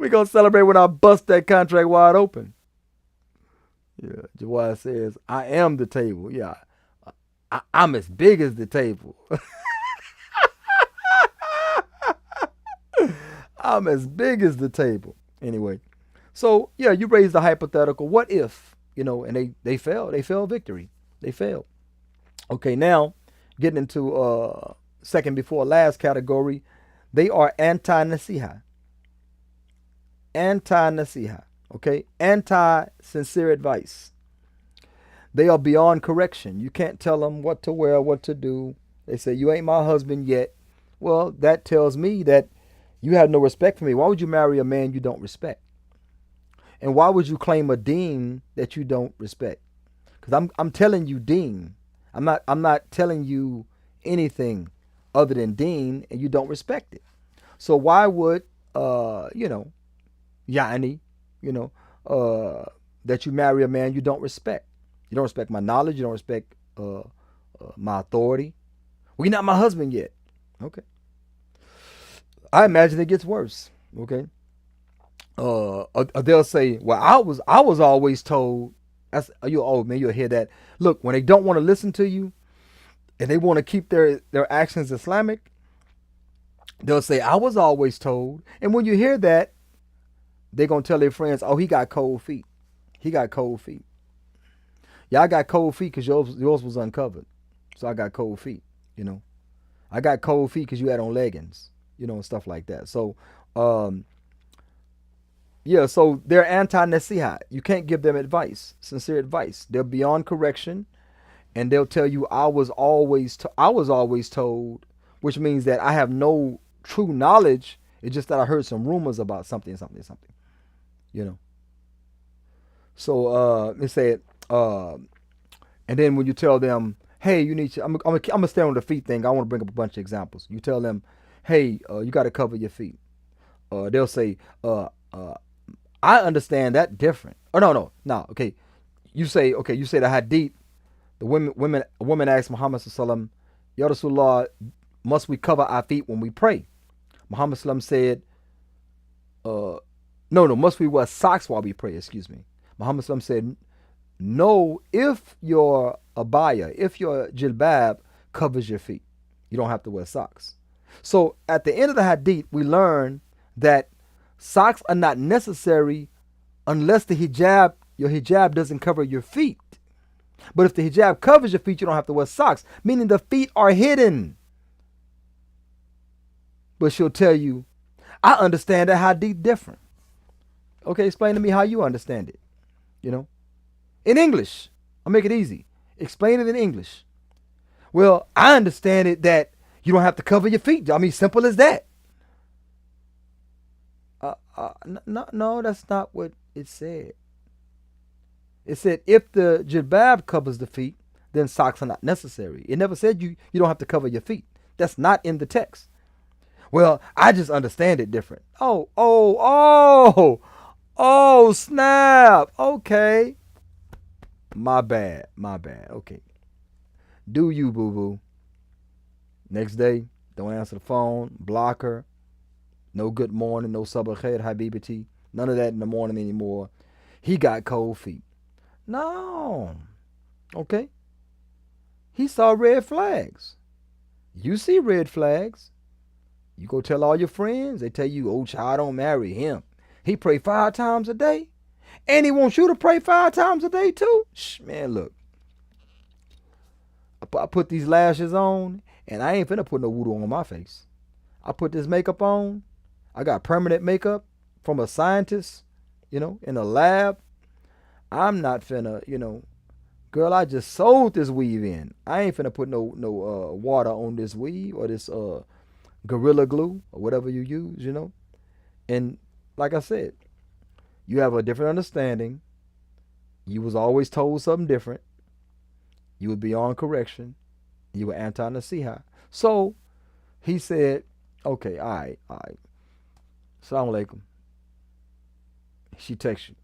We gonna celebrate when I bust that contract wide open. Yeah, Jawad says, I am the table. Yeah, I'm as big as the table. I'm as big as the table. Anyway, so yeah, you raised the hypothetical. What if, and they failed. They failed victory. They failed. Okay, now getting into second before last category, they are anti-nasiha. Anti-nasiha. Okay, anti-sincere advice. They are beyond correction. You can't tell them what to wear, what to do. They say, you ain't my husband yet. Well, that tells me that you have no respect for me. Why would you marry a man you don't respect? And why would you claim a deen that you don't respect? Because I'm telling you deen. I'm not telling you anything other than deen, and you don't respect it. So why would yani, you know, that you marry a man you don't respect? You don't respect my knowledge. You don't respect my authority. Well, you're not my husband yet. Okay. I imagine it gets worse. Okay. They'll say, "Well, I was always told." That's you old man. You'll hear that. Look, when they don't want to listen to you and they want to keep their actions Islamic, they'll say, "I was always told." And when you hear that, they're gonna tell their friends, "Oh, he got cold feet. He got cold feet." Yeah, I got cold feet because yours was uncovered, so I got cold feet. You know, I got cold feet because you had on leggings. And stuff like that. So, yeah, so they're anti-nasihat. You can't give them advice, sincere advice. They're beyond correction, and they'll tell you, I was always told, which means that I have no true knowledge. It's just that I heard some rumors about something, something, something. You know. So they said, and then when you tell them, hey, you need to, I'm gonna stay on the feet thing. I want to bring up a bunch of examples. You tell them, hey, you got to cover your feet. They'll say, I understand that different. Oh no. Okay, you say the hadith. A woman asked Muhammad sallam, Ya Rasulullah, must we cover our feet when we pray? Muhammad sallam said, no, must we wear socks while we pray? Excuse me. Muhammad sallam said, no, if your abaya, if your jilbab covers your feet, you don't have to wear socks. So at the end of the hadith, we learn that socks are not necessary unless your hijab doesn't cover your feet. But if the hijab covers your feet, you don't have to wear socks, meaning the feet are hidden. But she'll tell you, I understand that hadith different. Okay, explain to me how you understand it. In English. I'll make it easy. Explain it in English. Well, I understand it that you don't have to cover your feet. I mean, simple as that. No, that's not what it said. It said if the jilbab covers the feet, then socks are not necessary. It never said you don't have to cover your feet. That's not in the text. Well, I just understand it different. Oh, snap. Okay. My bad. Okay. Do you, boo-boo. Next day, don't answer the phone, block her. No good morning, no sabah khair, habibati. None of that in the morning anymore. He got cold feet. No. Okay. He saw red flags. You see red flags. You go tell all your friends. They tell you, oh, child, don't marry him. He pray 5 times a day. And he wants you to pray 5 times a day too. Shh, man, look. I put these lashes on, and I ain't finna put no voodoo on my face. I put this makeup on. I got permanent makeup from a scientist, in a lab. I'm not finna, girl, I just sold this weave in. I ain't finna put no water on this weave or this Gorilla Glue or whatever you use, And like I said, you have a different understanding. You was always told something different. You were beyond correction. You were anti-nasiha. So he said, okay, all right. Assalamu alaikum. She texts you.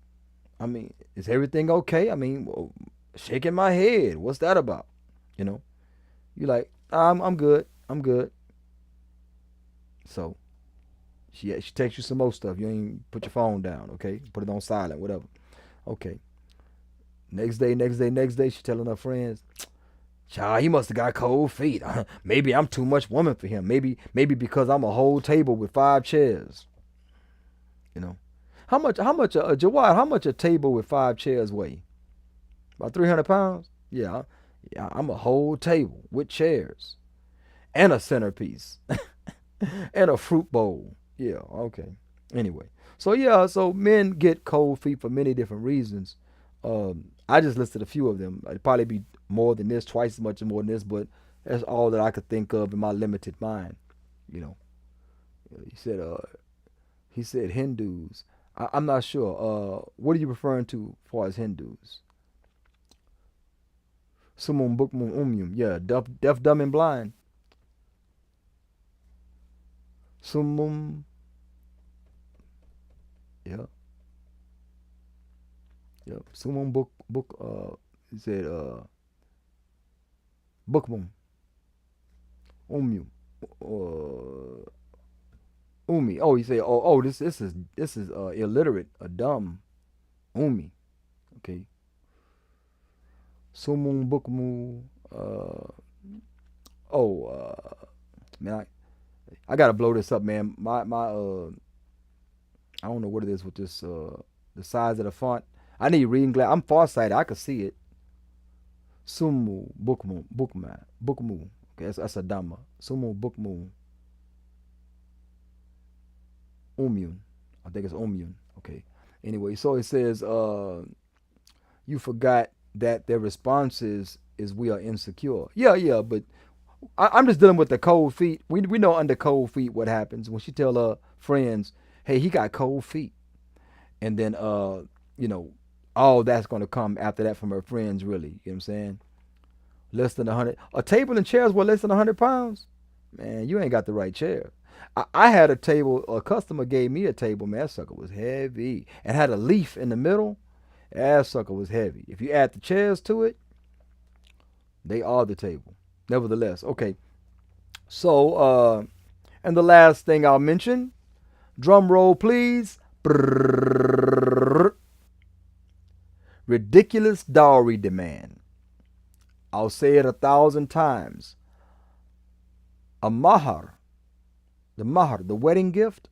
I mean, is everything okay? I mean, well, shaking my head. What's that about? You like, I'm good. I'm good. So She texts you some more stuff. You ain't put your phone down, okay? Put it on silent, whatever. Okay. Next day, she telling her friends, child, he must have got cold feet. Maybe I'm too much woman for him. Maybe because I'm a whole table with 5 chairs. You know. Jawad, how much a table with 5 chairs weigh? About 300 pounds? Yeah. Yeah, I'm a whole table with chairs. And a centerpiece. And a fruit bowl. Yeah, okay. Anyway. So yeah, so men get cold feet for many different reasons. I just listed a few of them. It'd probably be more than this, twice as much more than this, but that's all that I could think of in my limited mind. You know. He said Hindus. I'm not sure. What are you referring to as far as Hindus? Sumum bukmum umyum. Yeah, deaf, dumb, and blind. Sumum. Yeah. Yeah. Sumum book. He said bukmum umyum. Umi. Oh, he said. Oh. This is illiterate. A dumb. Umi. Okay. Sumum bukmu. Man, I gotta blow this up, man. My I don't know what it is with this the size of the font. I need reading glass. I'm farsighted. I can see it. Sumu bukmu. Okay, that's a dhamma. Sumu bukmu umyun. I think it's umyun. Okay. Anyway, so it says you forgot that their response is we are insecure. Yeah, but I'm just dealing with the cold feet. We know under cold feet what happens when she tell her friends, hey, he got cold feet. And then all that's gonna come after that from her friends, really. You know what I'm saying? Less than 100. A table and chairs were less than 100 pounds. Man, you ain't got the right chair. I had a table, a customer gave me a table, man, that sucker was heavy. And had a leaf in the middle. That sucker was heavy. If you add the chairs to it, they are the table. Nevertheless, okay. So, and the last thing I'll mention, drum roll please. Ridiculous dowry demand. I'll say it 1,000 times. A mahar, the wedding gift,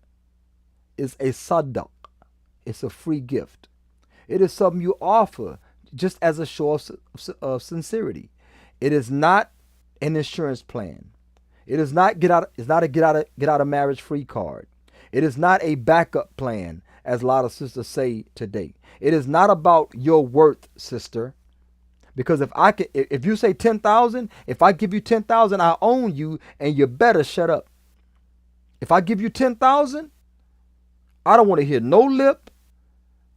is a sadaq. It's a free gift. It is something you offer just as a show of sincerity. It is not an insurance plan. It is not It's not a get out of marriage free card. It is not a backup plan, as a lot of sisters say today. It is not about your worth, sister. Because if you say 10,000, if I give you 10,000, I own you, and you better shut up. If I give you 10,000, I don't want to hear no lip.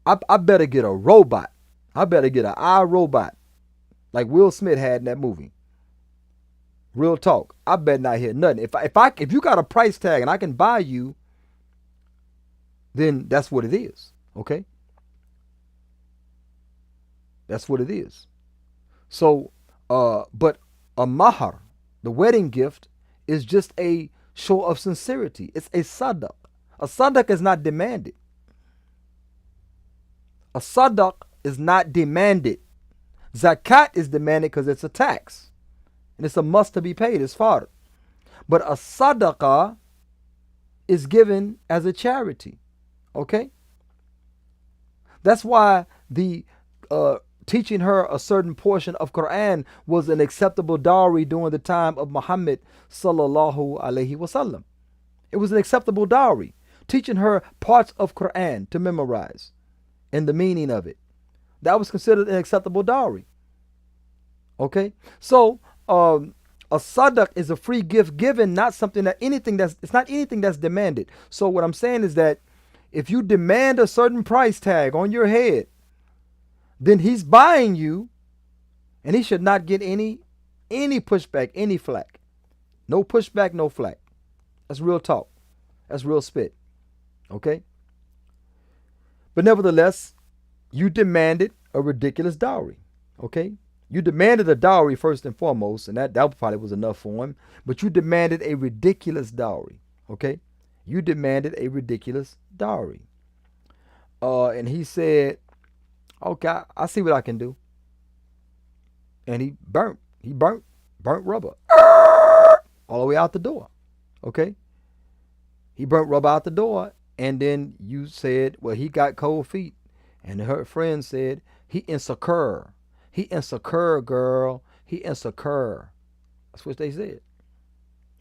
I better get a robot. I better get an iRobot, like Will Smith had in that movie. Real talk. I better not hear nothing. If you got a price tag and I can buy you, then that's what it is. Okay? That's what it is. So, but a mahar, the wedding gift, is just a show of sincerity. It's a sadaq. A sadaq is not demanded. A sadaq is not demanded. Zakat is demanded because it's a tax. And it's a must to be paid. It's fard. But a sadaqah is given as a charity. Okay? That's why the teaching her a certain portion of Quran was an acceptable dowry during the time of Muhammad sallallahu alaihi wasallam. It was an acceptable dowry. Teaching her parts of Quran to memorize and the meaning of it. That was considered an acceptable dowry. Okay? So, a sadaq is a free gift given, not something that it's not anything that's demanded. So what I'm saying is that if you demand a certain price tag on your head, then he's buying you, and he should not get any pushback, any flack. No pushback, no flack. That's real talk. That's real spit. Okay? But nevertheless, you demanded a ridiculous dowry. Okay? You demanded a dowry first and foremost, and that probably was enough for him. But you demanded a ridiculous dowry. Okay? You demanded a ridiculous dowry. And he said, okay, I see what I can do. And he burnt rubber all the way out the door. Okay? He burnt rubber out the door. And then you said, well, he got cold feet. And her friend said, he insecure. He insecure, girl. He insecure. That's what they said.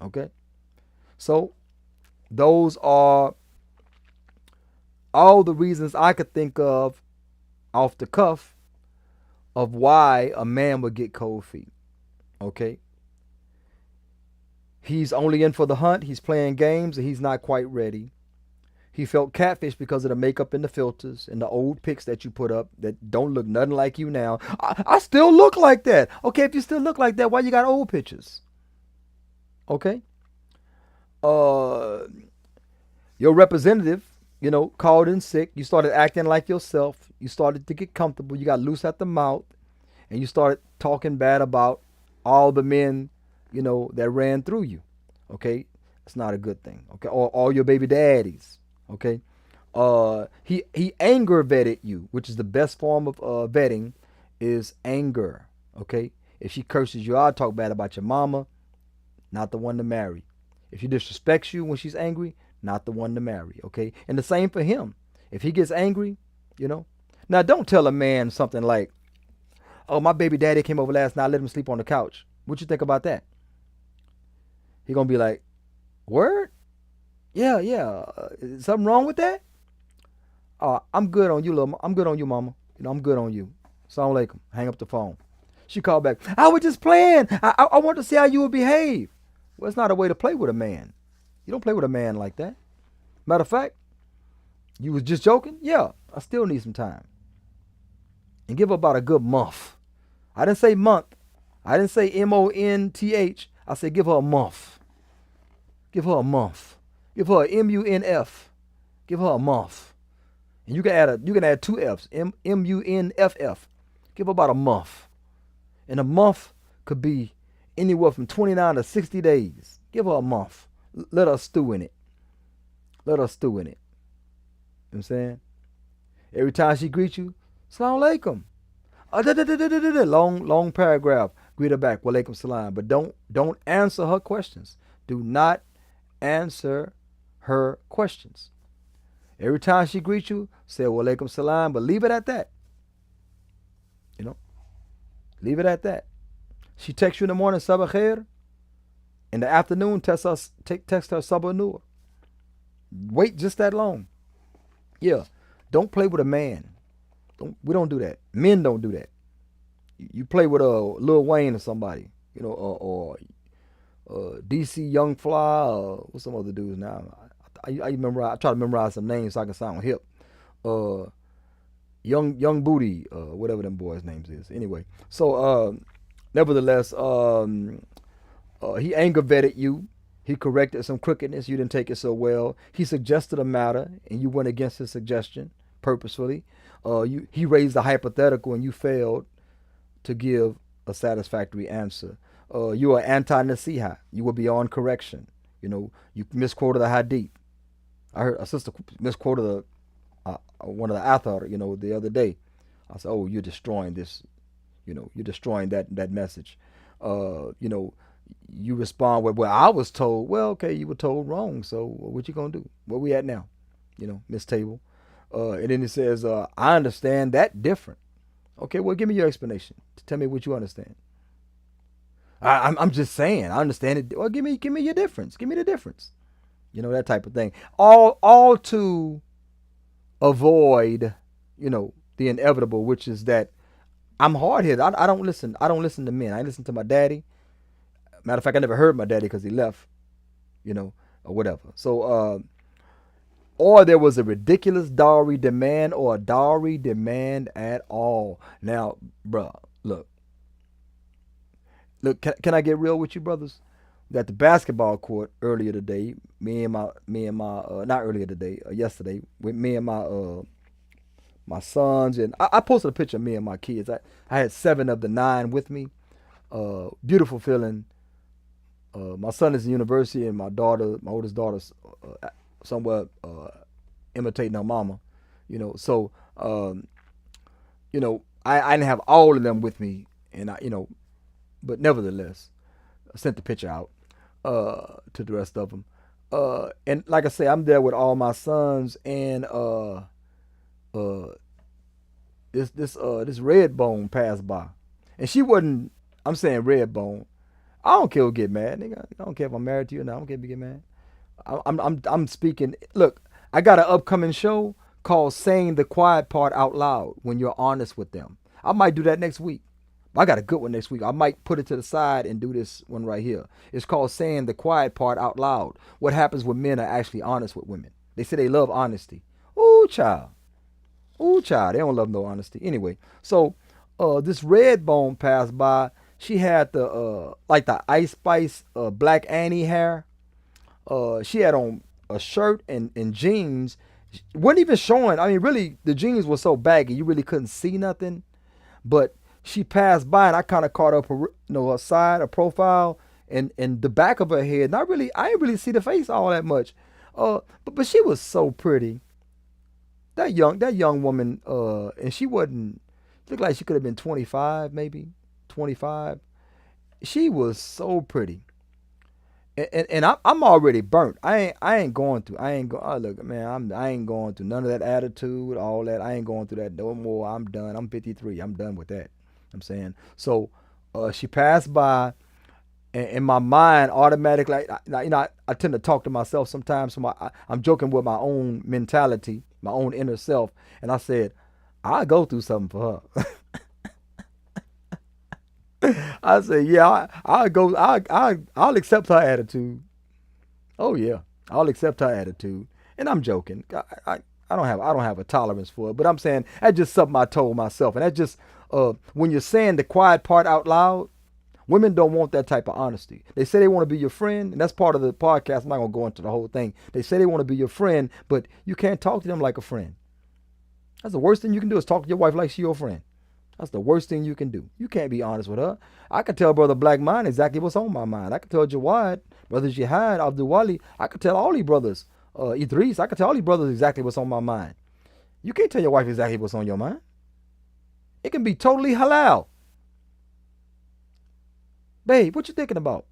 Okay? So those are all the reasons I could think of off the cuff of why a man would get cold feet. Okay? He's only in for the hunt. He's playing games and he's not quite ready. He felt catfish because of the makeup and the filters and the old pics that you put up that don't look nothing like you now. I still look like that. Okay, if you still look like that, why you got old pictures? Okay? Your representative, called in sick. You started acting like yourself. You started to get comfortable. You got loose at the mouth. And you started talking bad about all the men, that ran through you. Okay? It's not a good thing. Okay? Or all your baby daddies. Okay? He anger vetted you, which is the best form of vetting, is anger. Okay? If she curses you out, talk bad about your mama, not the one to marry. If she disrespects you when she's angry, not the one to marry. Okay? And the same for him. If he gets angry, Now, don't tell a man something like, oh, my baby daddy came over last night, I let him sleep on the couch. What you think about that? He gonna be like, word? Yeah, yeah. Is something wrong with that? I'm good on you, I'm good on you, mama. I'm good on you. Assalamu alaikum. Hang up the phone. She called back. I was just playing. I want to see how you would behave. Well, it's not a way to play with a man. You don't play with a man like that. Matter of fact, you was just joking? Yeah, I still need some time. And give her about a good month. I didn't say month. I didn't say MONTH. I said give her a month. Give her a month. Give her a MUNF. Give her a month. And you can add two F's. MUNFF. Give her about a month. And a month could be anywhere from 29 to 60 days. Give her a month. Let her stew in it. Let her stew in it. You know what I'm saying? Every time she greets you, Assalamu alaikum. Long paragraph. Greet her back. Wa alaikum salam. But don't answer her questions. Do not answer her questions. Every time she greets you, say wa alaikum salam, but leave it at that. Leave it at that. She texts you in the morning, sabah khair. In the afternoon, text her sabah nur. Wait just that long. Yeah. Don't play with a man. We don't do that. Men don't do that. You play with Lil Wayne or somebody, or DC Young Fly, or what's some other dudes now? I try to memorize some names so I can sound hip. Young Booty, whatever them boys' names is. Anyway, so nevertheless, he anger vetted you. He corrected some crookedness. You didn't take it so well. He suggested a matter, and you went against his suggestion purposefully. He raised a hypothetical, and you failed to give a satisfactory answer. You are anti-nasiha. You were beyond correction. You misquoted the hadith. I heard a sister misquoted one of the athar, the other day. I said, oh, you're destroying this. You're destroying that message. You respond with, well, I was told. Well, okay, you were told wrong. So what you gonna do? Where we at now? Miss Table. And then it says, I understand that different. Okay, well, give me your explanation. Tell me what you understand. I'm just saying, I understand it. Well, give me your difference. Give me the difference. That type of thing. All to avoid, the inevitable, which is that I'm hard-headed. I don't listen. I don't listen to men. I listen to my daddy. Matter of fact, I never heard my daddy because he left, or whatever. So, or there was a ridiculous dowry demand or a dowry demand at all. Now, bruh, look, can I get real with you, brothers? At the basketball court earlier today, not earlier today, yesterday, with me and my sons, and I posted a picture of me and my kids. I had 7 of the 9 with me. Beautiful feeling. My son is in university, and my oldest daughter's somewhat imitating her mama, So, I didn't have all of them with me, and but nevertheless, I sent the picture out to the rest of them. And like I say, I'm there with all my sons and uh, this red bone passed by, and she wasn't. I'm saying red bone. I don't care who get mad, nigga. I don't care if I'm married to you or not. I don't care if you get mad. I'm speaking. Look, I got an upcoming show called "Saying the Quiet Part Out Loud" when you're honest with them. I might do that next week. I got a good one next week. I might put it to the side and do this one right here. It's called "Saying the Quiet Part Out Loud." What happens when men are actually honest with women? They say they love honesty. Ooh, child. Ooh, child. They don't love no honesty. Anyway, so this red bone passed by. She had the like the Ice Spice Black Annie hair. She had on a shirt and jeans. Wasn't even showing. I mean, really, the jeans were so baggy you really couldn't see nothing. But she passed by and I kind of caught up her, her side, her profile, and the back of her head. Not really. I didn't really see the face all that much. But she was so pretty. That young woman. And she wasn't. Looked like she could have been 25, maybe 25. She was so pretty. And I'm already burnt. I ain't going through. I ain't go. Oh, look, man. I ain't going through none of that attitude, all that. I ain't going through that no more. I'm done. I'm 53. I'm done with that. I'm saying. So, she passed by, and in my mind, automatically, I tend to talk to myself sometimes. So I'm joking with my own mentality, my own inner self, and I said, I'll go through something for her. I said, yeah, I'll go. I'll accept her attitude. Oh yeah, I'll accept her attitude. And I'm joking. I don't have a tolerance for it. But I'm saying that's just something I told myself. And that's just when you're saying the quiet part out loud, women don't want that type of honesty. They say they want to be your friend, and that's part of the podcast. I'm not gonna go into the whole thing. They say they want to be your friend, but you can't talk to them like a friend. That's the worst thing you can do is talk to your wife like she's your friend. That's the worst thing you can do. You can't be honest with her. I could tell Brother Black Mind exactly what's on my mind. I could tell Jawad, Brother Jihad, Abdul Wali. I could tell all these brothers, Idris. I could tell all these brothers exactly what's on my mind. You can't tell your wife exactly what's on your mind. It can be totally halal. Babe, what you thinking about?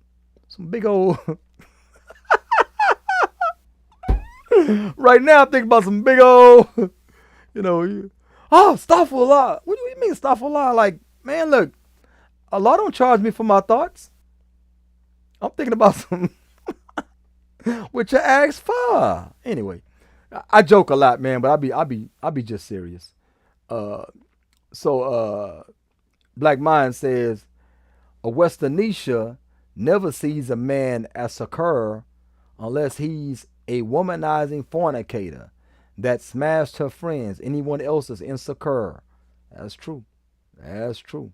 Some big old... Right now I'm thinking about some big old... Astaghfirullah. What do you mean astaghfirullah? Like, man, look, Allah don't charge me for my thoughts. I'm thinking about some what you asked for. Anyway, I joke a lot, man, but I be just serious. Uh, so Black Mind says a Westernisha never sees a man as a cur unless he's a womanizing fornicator that smashed her friends. Anyone else is insecure. That's true. That's true.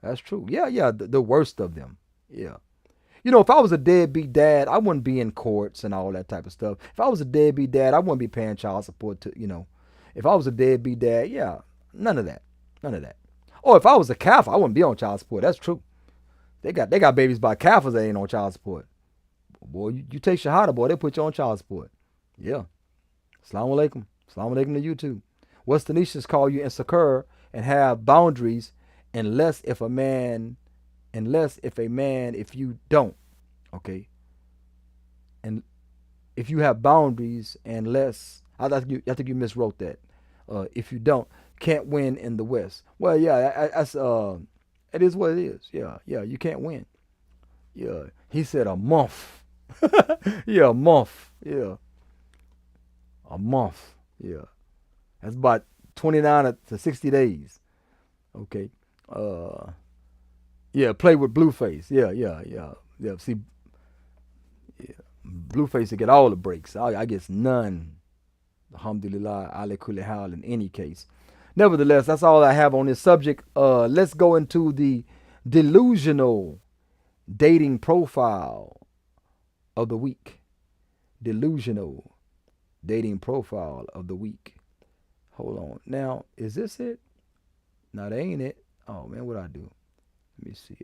That's true. Yeah, the worst of them. Yeah. If I was a deadbeat dad, I wouldn't be in courts and all that type of stuff. If I was a deadbeat dad, I wouldn't be paying child support to. If I was a deadbeat dad, yeah, none of that. None of that. Or if I was a kafir, I wouldn't be on child support. That's true. They got babies by kafirs that ain't on child support. Boy, you take Shahada, boy, they put you on child support. Yeah. Assalamu alaikum. Assalamu alaikum to you too. West Tanisha's call you insecure and have boundaries unless if a man, if you don't, okay? And if you have boundaries unless, I think you miswrote that. If you don't, can't win in the West. Well, yeah, that's, it is what it is. Yeah, you can't win. Yeah, he said a month. Yeah, a month. Yeah. A month. Yeah. That's about 29 to 60 days. Okay. Yeah, play with Blueface. Yeah. See, yeah. Blueface to get all the breaks. I guess none. Alhamdulillah, ala kulli hal in any case. Nevertheless, that's all I have on this subject. Let's go into the delusional dating profile of the week. Delusional dating profile of the week. Hold on. Now, is this it? No, that ain't it. Oh man, what I do? Let me see.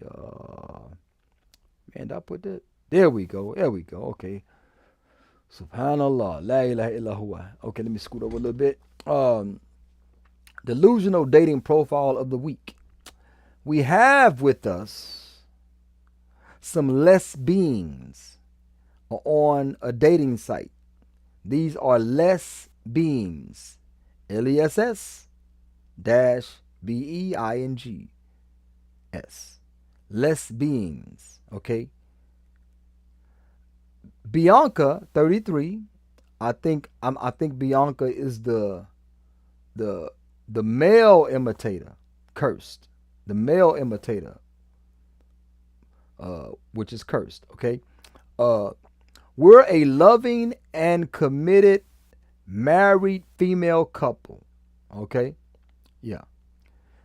Man, did I put that? There we go. Okay. Subhanallah. La ilaha illa huwa. Okay, let me scoot over a little bit. Delusional dating profile of the week. We have with us some less beings on a dating site. These are less beings. LESS dash BEINGS. Less beings. Okay. Bianca, 33. I think Bianca is the male imitator, cursed. The male imitator, which is cursed. Okay. We're a loving and committed married female couple. Okay. Yeah.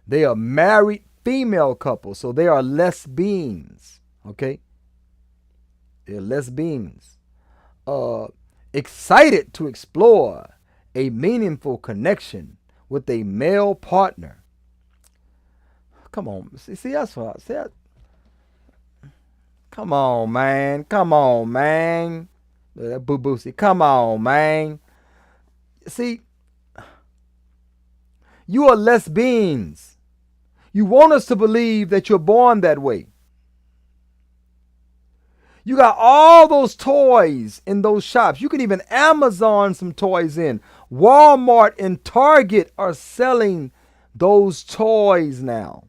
They are married female couple, so they are lesbians. Okay. They're lesbians. Excited to explore a meaningful connection with a male partner. Come on. See that's what I said. Come on, man. Come on, man. That boo boo. See, come on, man. See, you are lesbians. You want us to believe that you're born that way. You got all those toys in those shops. You can even Amazon some toys in. Walmart and Target are selling those toys now.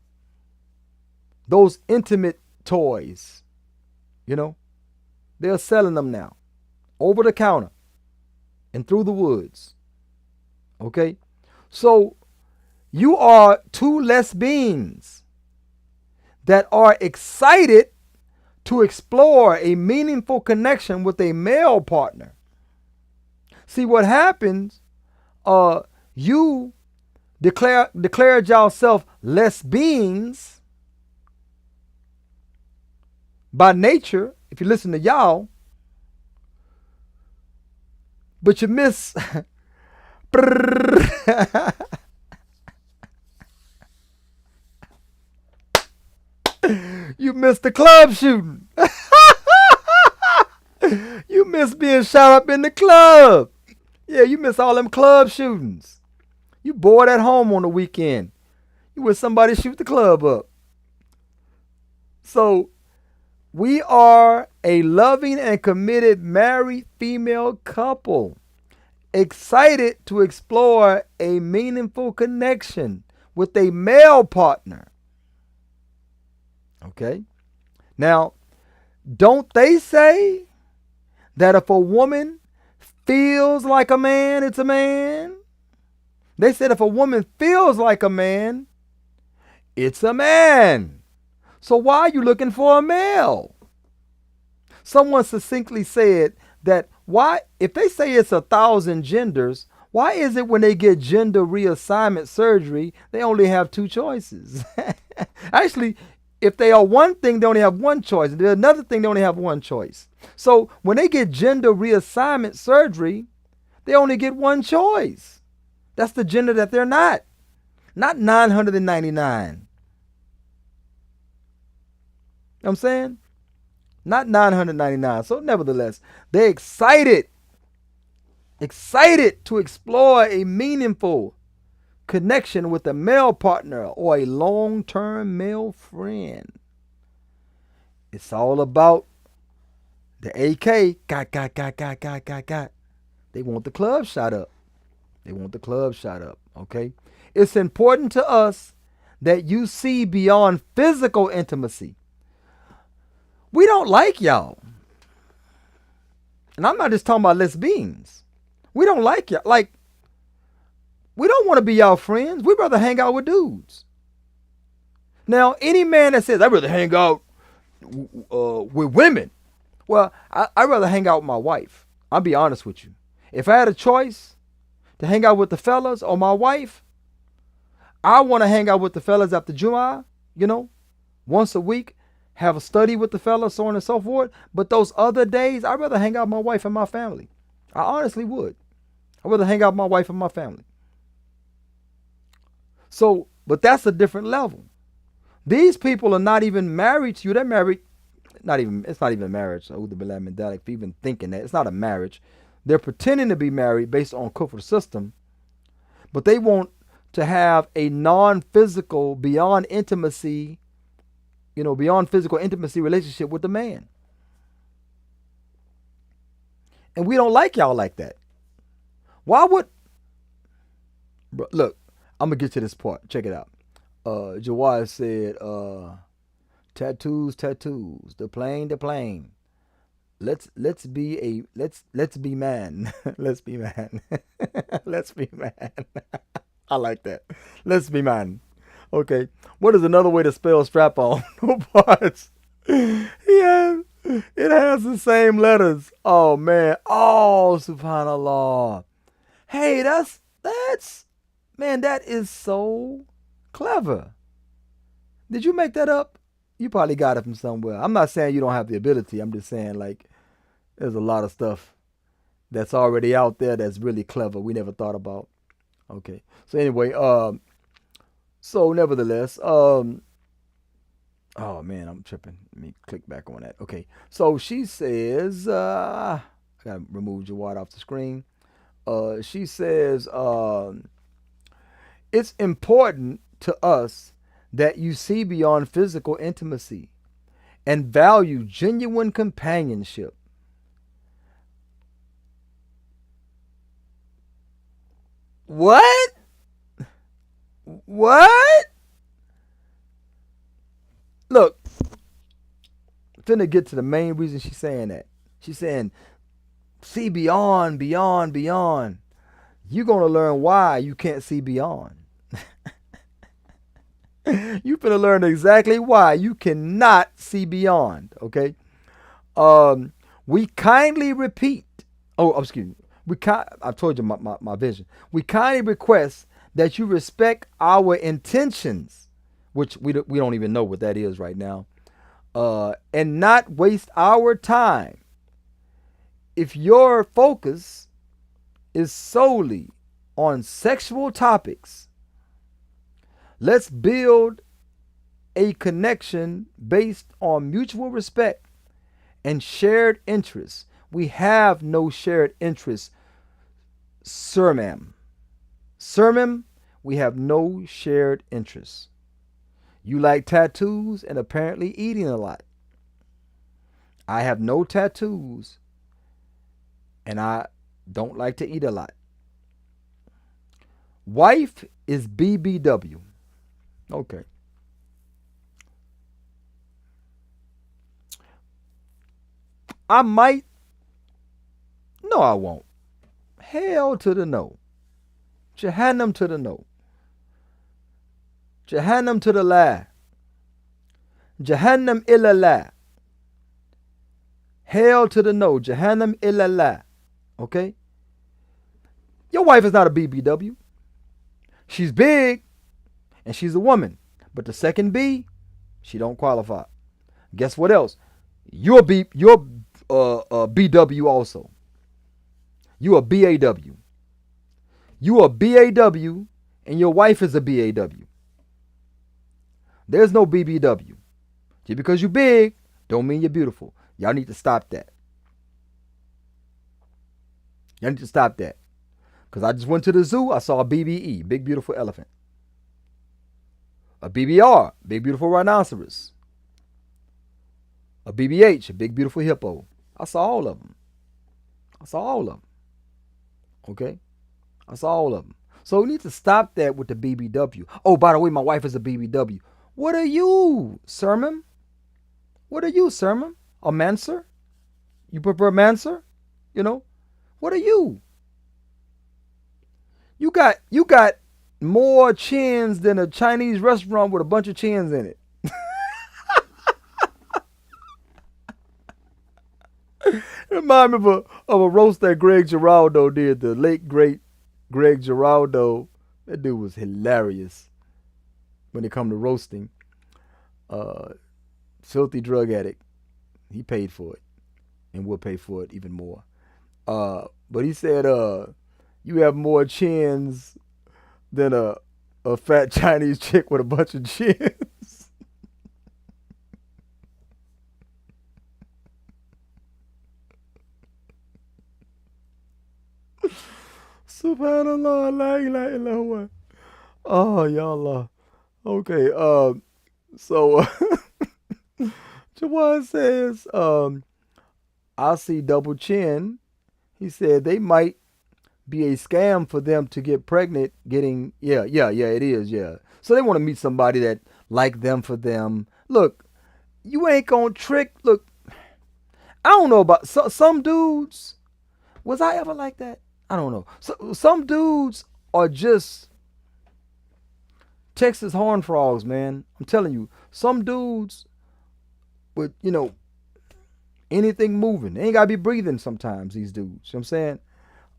Those intimate toys. You know, they're selling them now. Over the counter and through the woods. Okay? So you are two lesbians that are excited to explore a meaningful connection with a male partner. See what happens, you declared yourself lesbians by nature, if you listen to y'all, but you miss you missed the club shooting. You miss being shot up in the club. Yeah, you miss all them club shootings. You bored at home on the weekend. You wish somebody shoot the club up. So we are a loving and committed married female couple, excited to explore a meaningful connection with a male partner. Okay? Now, don't they say that if a woman feels like a man, it's a man? They said if a woman feels like a man, it's a man. So why are you looking for a male? Someone succinctly said that why, if they say it's 1,000 genders, why is it when they get gender reassignment surgery, they only have two choices? Actually, if they are one thing, they only have one choice. If they're another thing, they only have one choice. So when they get gender reassignment surgery, they only get one choice. That's the gender that they're not. Not 999. You know what I'm saying? Not 999. So nevertheless, they're excited to explore a meaningful connection with a male partner or a long-term male friend. It's all about the AK. Got. They want the club shot up. Okay? It's important to us that you see beyond physical intimacy. We don't like y'all. And I'm not just talking about lesbians. We don't like y'all. Like, we don't want to be y'all friends. We'd rather hang out with dudes. Now, any man that says, I'd rather hang out with women. Well, I'd rather hang out with my wife. I'll be honest with you. If I had a choice to hang out with the fellas or my wife, I want to hang out with the fellas after Jumu'ah, once a week, have a study with the fellas, so on and so forth. But those other days, I'd rather hang out with my wife and my family. I honestly would. I'd rather hang out with my wife and my family. So, but that's a different level. These people are not even married to you. They're married, it's not even marriage. So, if you're even thinking that, it's not a marriage. They're pretending to be married based on kufr system, but they want to have a non-physical, beyond intimacy, beyond physical intimacy relationship with the man. And we don't like y'all like that. Why would, look, I'm going to get to this part. Check it out. Jawad said, tattoos, the plane. Let's be man. Let's be man. Let's be man. I like that. Let's be man. Okay. What is another way to spell strap on? No parts. Yeah. It has the same letters. Oh man. Oh, subhanallah. Hey, that's man, that is so clever. Did you make that up? You probably got it from somewhere. I'm not saying you don't have the ability. I'm just saying, like, there's a lot of stuff that's already out there that's really clever we never thought about. Okay. So anyway, so nevertheless, oh man, I'm tripping. Let me click back on that. Okay. So she says, I gotta remove Jawad off the screen. She says, it's important to us that you see beyond physical intimacy and value genuine companionship. What? What? Look, finna get to the main reason she's saying that. She's saying, see beyond. You're gonna learn why you can't see beyond. You finna learn exactly why you cannot see beyond. Okay. We kindly repeat. Oh, excuse me. I told you my vision. We kindly request that you respect our intentions, which we don't even know what that is right now, and not waste our time. If your focus is solely on sexual topics, let's build a connection based on mutual respect and shared interests. We have no shared interests, Surmam. Surmam, we have no shared interests. You like tattoos and apparently eating a lot. I have no tattoos and I don't like to eat a lot. Wife is BBW. Okay. I might. No, I won't. Hell to the no. Jahannam to the no. Jahannam to the la. Jahannam illallah. Hell to the no. Jahannam illallah. Okay? Your wife is not a BBW. She's big and she's a woman. But the second B, she don't qualify. Guess what else? You're BW also. You a BAW. You a BAW and your wife is a BAW. There's no BBW. Just because you're big don't mean you're beautiful. Y'all need to stop that. Y'all need to stop that. Because I just went to the zoo. I saw a BBE, big beautiful elephant. A BBR, big beautiful rhinoceros. A BBH, a big beautiful hippo. I saw all of them. Okay? I saw all of them. So we need to stop that with the BBW. Oh, by the way, my wife is a BBW. What are you, Sermon? What are you, Sermon? A Manser? You prefer Manser? What are you? You got more chins than a Chinese restaurant with a bunch of chins in it. Remind me of a roast that Greg Giraldo did, the late great Greg Giraldo. That dude was hilarious when it come to roasting. Filthy drug addict. He paid for it and will pay for it even more. But he said, you have more chins than a fat Chinese chick with a bunch of chins. Subhanallah, la ilaha illallah. Oh, ya Allah. Okay. So Jawad says, I see double chin. He said they might be a scam for them to get pregnant. Getting yeah, it is, yeah. So they want to meet somebody that like them for them. Look, you ain't gonna trick. Look, I don't know about some dudes. Was I ever like that? I don't know. So some dudes are just Texas horn frogs, man. I'm telling you, some dudes with anything moving. They ain't gotta be breathing sometimes. These dudes, you know what I'm saying?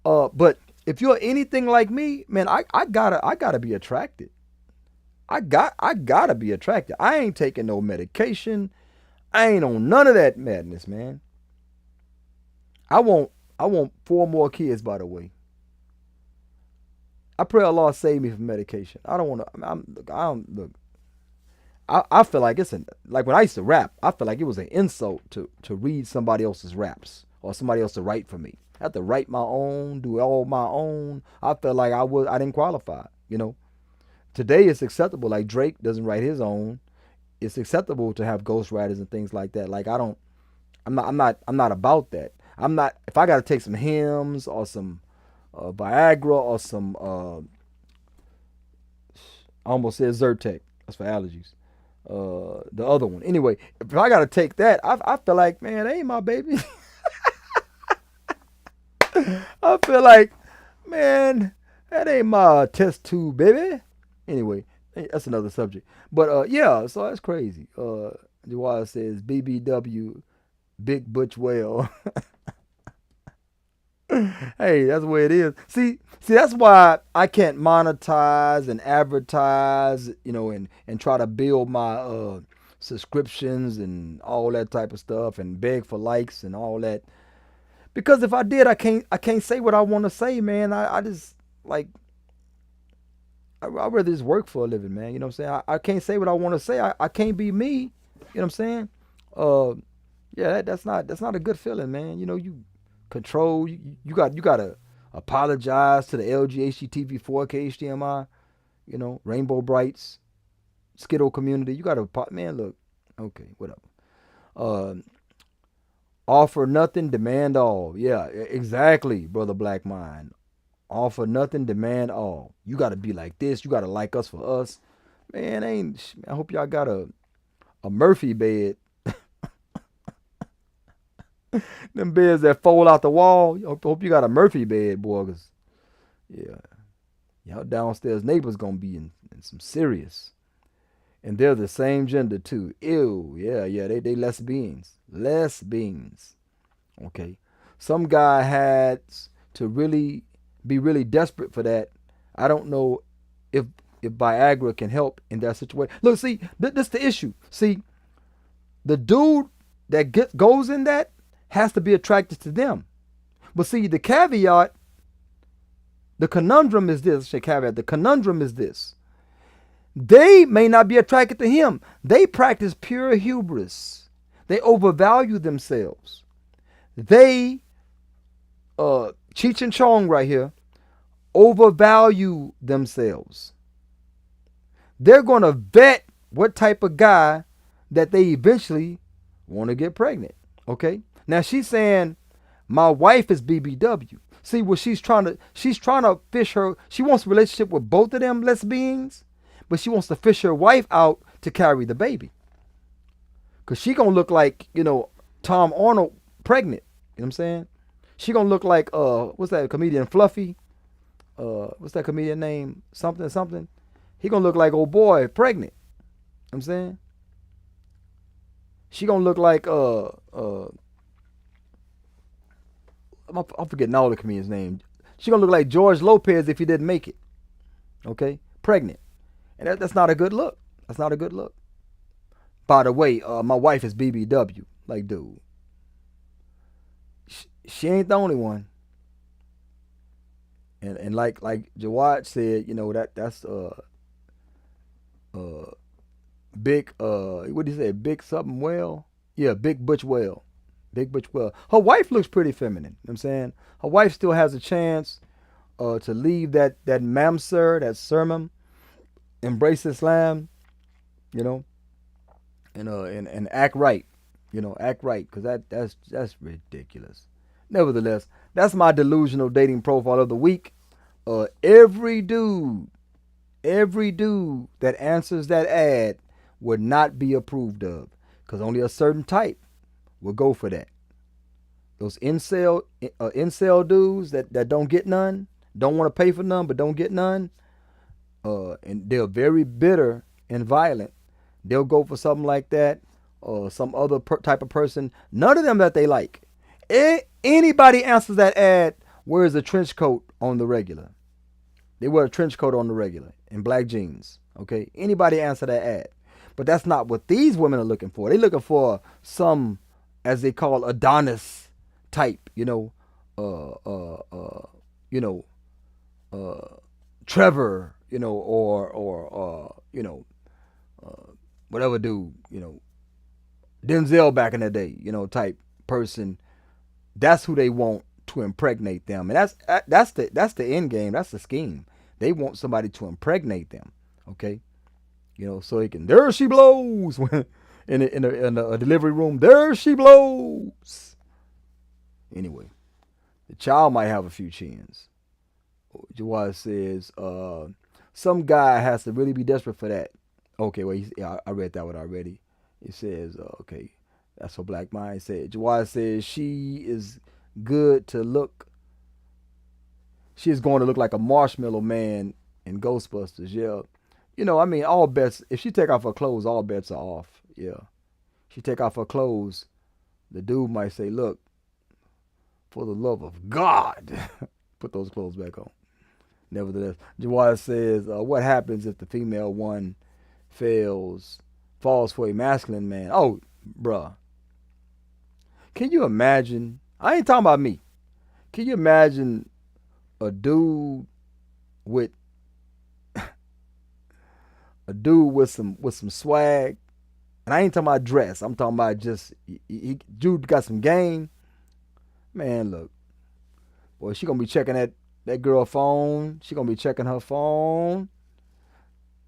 But if you're anything like me, man, I gotta be attracted. I gotta be attracted. I ain't taking no medication. I ain't on none of that madness, man. I want I want 4 more kids, by the way. I pray Allah save me from medication. I don't want to. I don't look. I feel like like when I used to rap. I feel like it was an insult to read somebody else's raps or somebody else to write for me. I have to write my own, do all my own. I felt like I didn't qualify. Today it's acceptable. Like Drake doesn't write his own. It's acceptable to have ghostwriters and things like that. Like I don't. I'm not about that. I'm not. If I got to take some hymns or some Viagra or some I almost said Zyrtec. That's for allergies. The other one. Anyway, if I gotta take that, I feel like, man, that ain't my baby. I feel like, man, that ain't my test tube, baby. Anyway, that's another subject. But yeah, so that's crazy. Jawad says BBW, Big Butch Whale. Hey, that's the way it is. See, that's why I can't monetize and advertise, and try to build my subscriptions and all that type of stuff and beg for likes and all that. Because if I did, I can't say what I want to say, man. I just like I'd rather just work for a living, man. You know what I'm saying? I can't say what I want to say. I can't be me. You know what I'm saying? Uh, yeah, that's not a good feeling, man. You control. You gotta apologize to the LG HDTV 4K HDMI. Rainbow Brights, Skittle community. You gotta, man. Look, okay, whatever. Uh, Offer nothing, demand all. Yeah, exactly, brother Black Mind. Offer nothing, demand all. You gotta be like this. You gotta like us for us. Man, I hope y'all got a Murphy bed. Them beds that fold out the wall. Hope you got a Murphy bed, boy. 'Cause, yeah, y'all downstairs neighbors gonna be in some serious. And they're the same gender too. Ew, yeah, they lesbians. Lesbians. Okay. Some guy had to really be really desperate for that. I don't know if if Viagra can help in that situation. Look, see, this the issue. See, the dude that goes in that has to be attracted to them. But see, the caveat, the conundrum is this. The conundrum is this. They may not be attracted to him. They practice pure hubris. They overvalue themselves. They, Cheech and Chong right here, overvalue themselves. They're going to vet what type of guy that they eventually want to get pregnant. Okay? Now she's saying, my wife is BBW. See what she's trying to fish her. She wants a relationship with both of them lesbians, but she wants to fish her wife out to carry the baby. Cause she gonna look like, Tom Arnold pregnant. You know what I'm saying? She gonna look like what's that comedian Fluffy? What's that comedian name? Something. He gonna look like old boy pregnant. You know what I'm saying? She gonna look like I'm forgetting all the comedians' names. She gonna look like George Lopez if he didn't make it. Okay? Pregnant. And that's not a good look. That's not a good look. By the way, my wife is BBW. Like, dude, she ain't the only one. And like Jawad said, that's big what did he say? Big something well? Yeah, Big Butch Well. Big Butch Well. Her wife looks pretty feminine. You know what I'm saying? Her wife still has a chance. to leave that mamsir, that sermon, embrace Islam, you know, and act right, act right, because that's ridiculous. Nevertheless, that's my delusional dating profile of the week. Every dude that answers that ad would not be approved of, because only a certain type will go for that. Those incel dudes that don't get none, don't want to pay for none, but don't get none, and they're very bitter and violent. They'll go for something like that, or some other type of person. None of them that they like. Anybody answers that ad wears a trench coat on the regular. They wear a trench coat on the regular and black jeans. Okay, anybody answer that ad, but that's not what these women are looking for. They're looking for some, as they call, Adonis type. Trevor. Whatever dude. Denzel back in the day. Type person. That's who they want to impregnate them, and that's the end game. That's the scheme. They want somebody to impregnate them, okay? So he can. There she blows in a delivery room. There she blows. Anyway, the child might have a few chins. Jawad says, some guy has to really be desperate for that. Okay, well, I read that one already. It says, okay, that's what Black Mind said. Jawad says she is good to look. She is going to look like a marshmallow man in Ghostbusters. Yeah. All bets, if she take off her clothes, all bets are off. Yeah. She take off her clothes, the dude might say, look, for the love of God, put those clothes back on. Nevertheless, Jawad says, what happens if the female one falls for a masculine man? Oh, bruh. Can you imagine? I ain't talking about me. Can you imagine a dude with some swag? And I ain't talking about dress. I'm talking about just dude got some game. Man, look. Boy, she gonna be checking that girl phone. She gonna be checking her phone.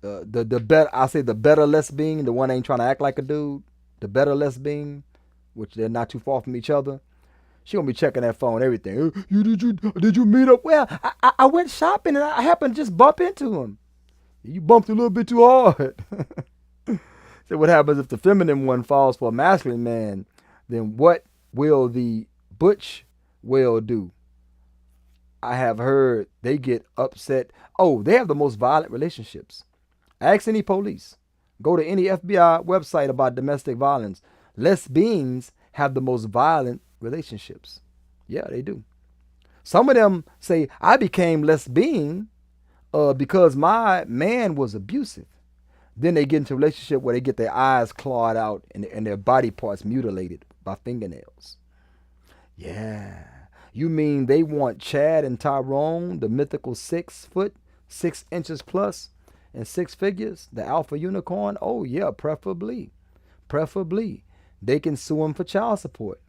The better lesbian, the one that ain't trying to act like a dude. The better lesbian, which they're not too far from each other. She gonna be checking that phone, everything. Did you meet up? Well, I went shopping and I happened to just bump into him. You bumped a little bit too hard. So what happens if the feminine one falls for a masculine man? Then what will the butch whale do? I have heard they get upset. Oh, they have the most violent relationships. Ask any police. Go to any FBI website about domestic violence. Lesbians have the most violent relationships. Yeah, they do. Some of them say, I became lesbian because my man was abusive. Then they get into a relationship where they get their eyes clawed out and their body parts mutilated by fingernails. Yeah. You mean they want Chad and Tyrone, the mythical 6 foot, 6 inches plus, and 6 figures, the alpha unicorn? Oh, yeah, preferably. Preferably. They can sue him for child support.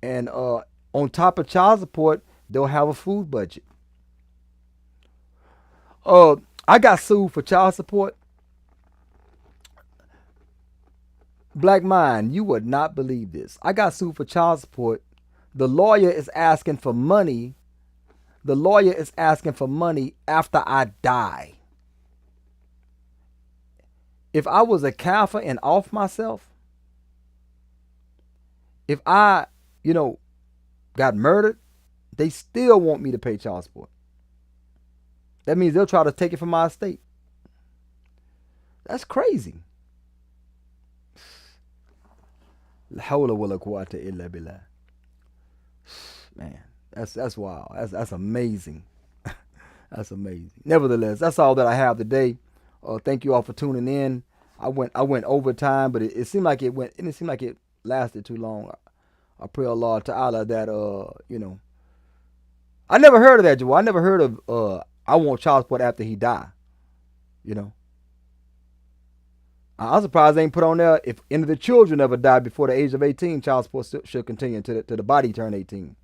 And on top of child support, they'll have a food budget. I got sued for child support. Black Mind, you would not believe this. I got sued for child support. The lawyer is asking for money. After I die. If I was a kafir and off myself, if I, got murdered, they still want me to pay child support. That means they'll try to take it from my estate. That's crazy. La hawla wala quwwata illa billah. Man, that's wild. That's amazing. That's amazing. Nevertheless, that's all that I have today. Thank you all for tuning in. I went overtime, but it seemed like it lasted too long. I pray Allah Ta'ala that I never heard of that, Joe. I never heard of I want child support after he die. I'm surprised they ain't put on there if any of the children ever died before the age of 18, child support should continue to the body turn 18.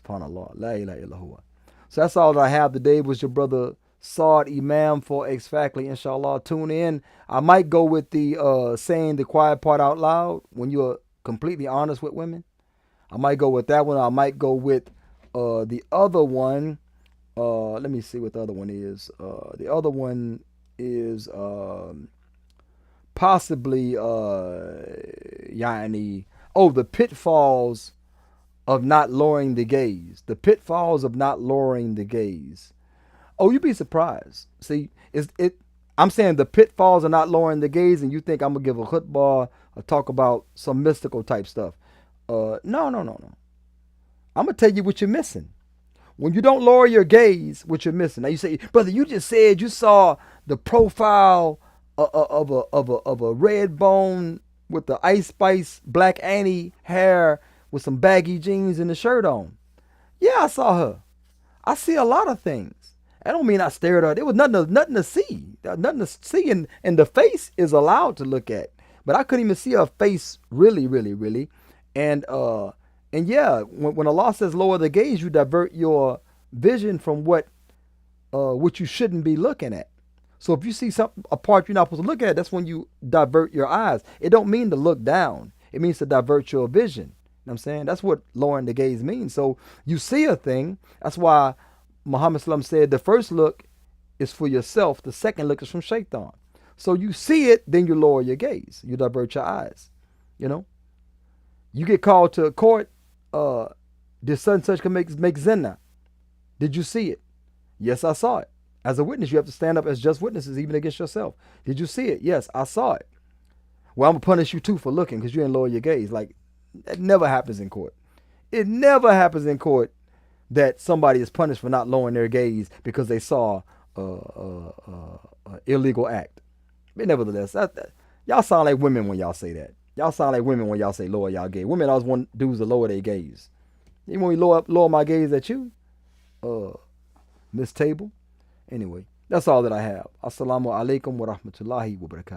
SubhanAllah. La ilaha illallah. So that's all that I have today. Was your brother Saad Imam for X Factly. Inshallah, tune in. I might go with the saying the quiet part out loud when you're completely honest with women. I might go with that one. I might go with the other one. Let me see what the other one is. The other one is possibly yani, the pitfalls of not lowering the gaze. The pitfalls of not lowering the gaze. Oh, you'd be surprised. See, I'm saying the pitfalls of not lowering the gaze, and you think I'm gonna give a khutbah or talk about some mystical type stuff. No. I'm gonna tell you what you're missing. When you don't lower your gaze, what you're missing. Now you say, brother, you just said you saw the profile of a red bone with the Ice Spice Black Annie hair with some baggy jeans and a shirt on. Yeah, I saw her. I see a lot of things. That don't mean I stared at her. There was nothing to see. Nothing to see, and the face is allowed to look at. But I couldn't even see her face really. And yeah, when Allah says lower the gaze, you divert your vision from what you shouldn't be looking at. So if you see a part you're not supposed to look at, that's when you divert your eyes. It don't mean to look down. It means to divert your vision. You know what I'm saying? That's what lowering the gaze means. So you see a thing. That's why Muhammad Sallam said the first look is for yourself. The second look is from Shaitan. So you see it, then you lower your gaze. You divert your eyes. You know? You get called to a court. Did such and such can make zina? Did you see it? Yes, I saw it. As a witness, you have to stand up as just witnesses, even against yourself. Did you see it? Yes, I saw it. Well, I'm going to punish you too for looking because you didn't lower your gaze. Like, that never happens in court. It never happens in court that somebody is punished for not lowering their gaze because they saw an illegal act. But nevertheless, y'all sound like women when y'all say that. Y'all sound like women when y'all say lower y'all gaze. Women always want dudes to lower their gaze. You want me to lower my gaze at you? Miss Table? Anyway, that's all that I have. Assalamu alaikum wa rahmatullahi wa barakatuh.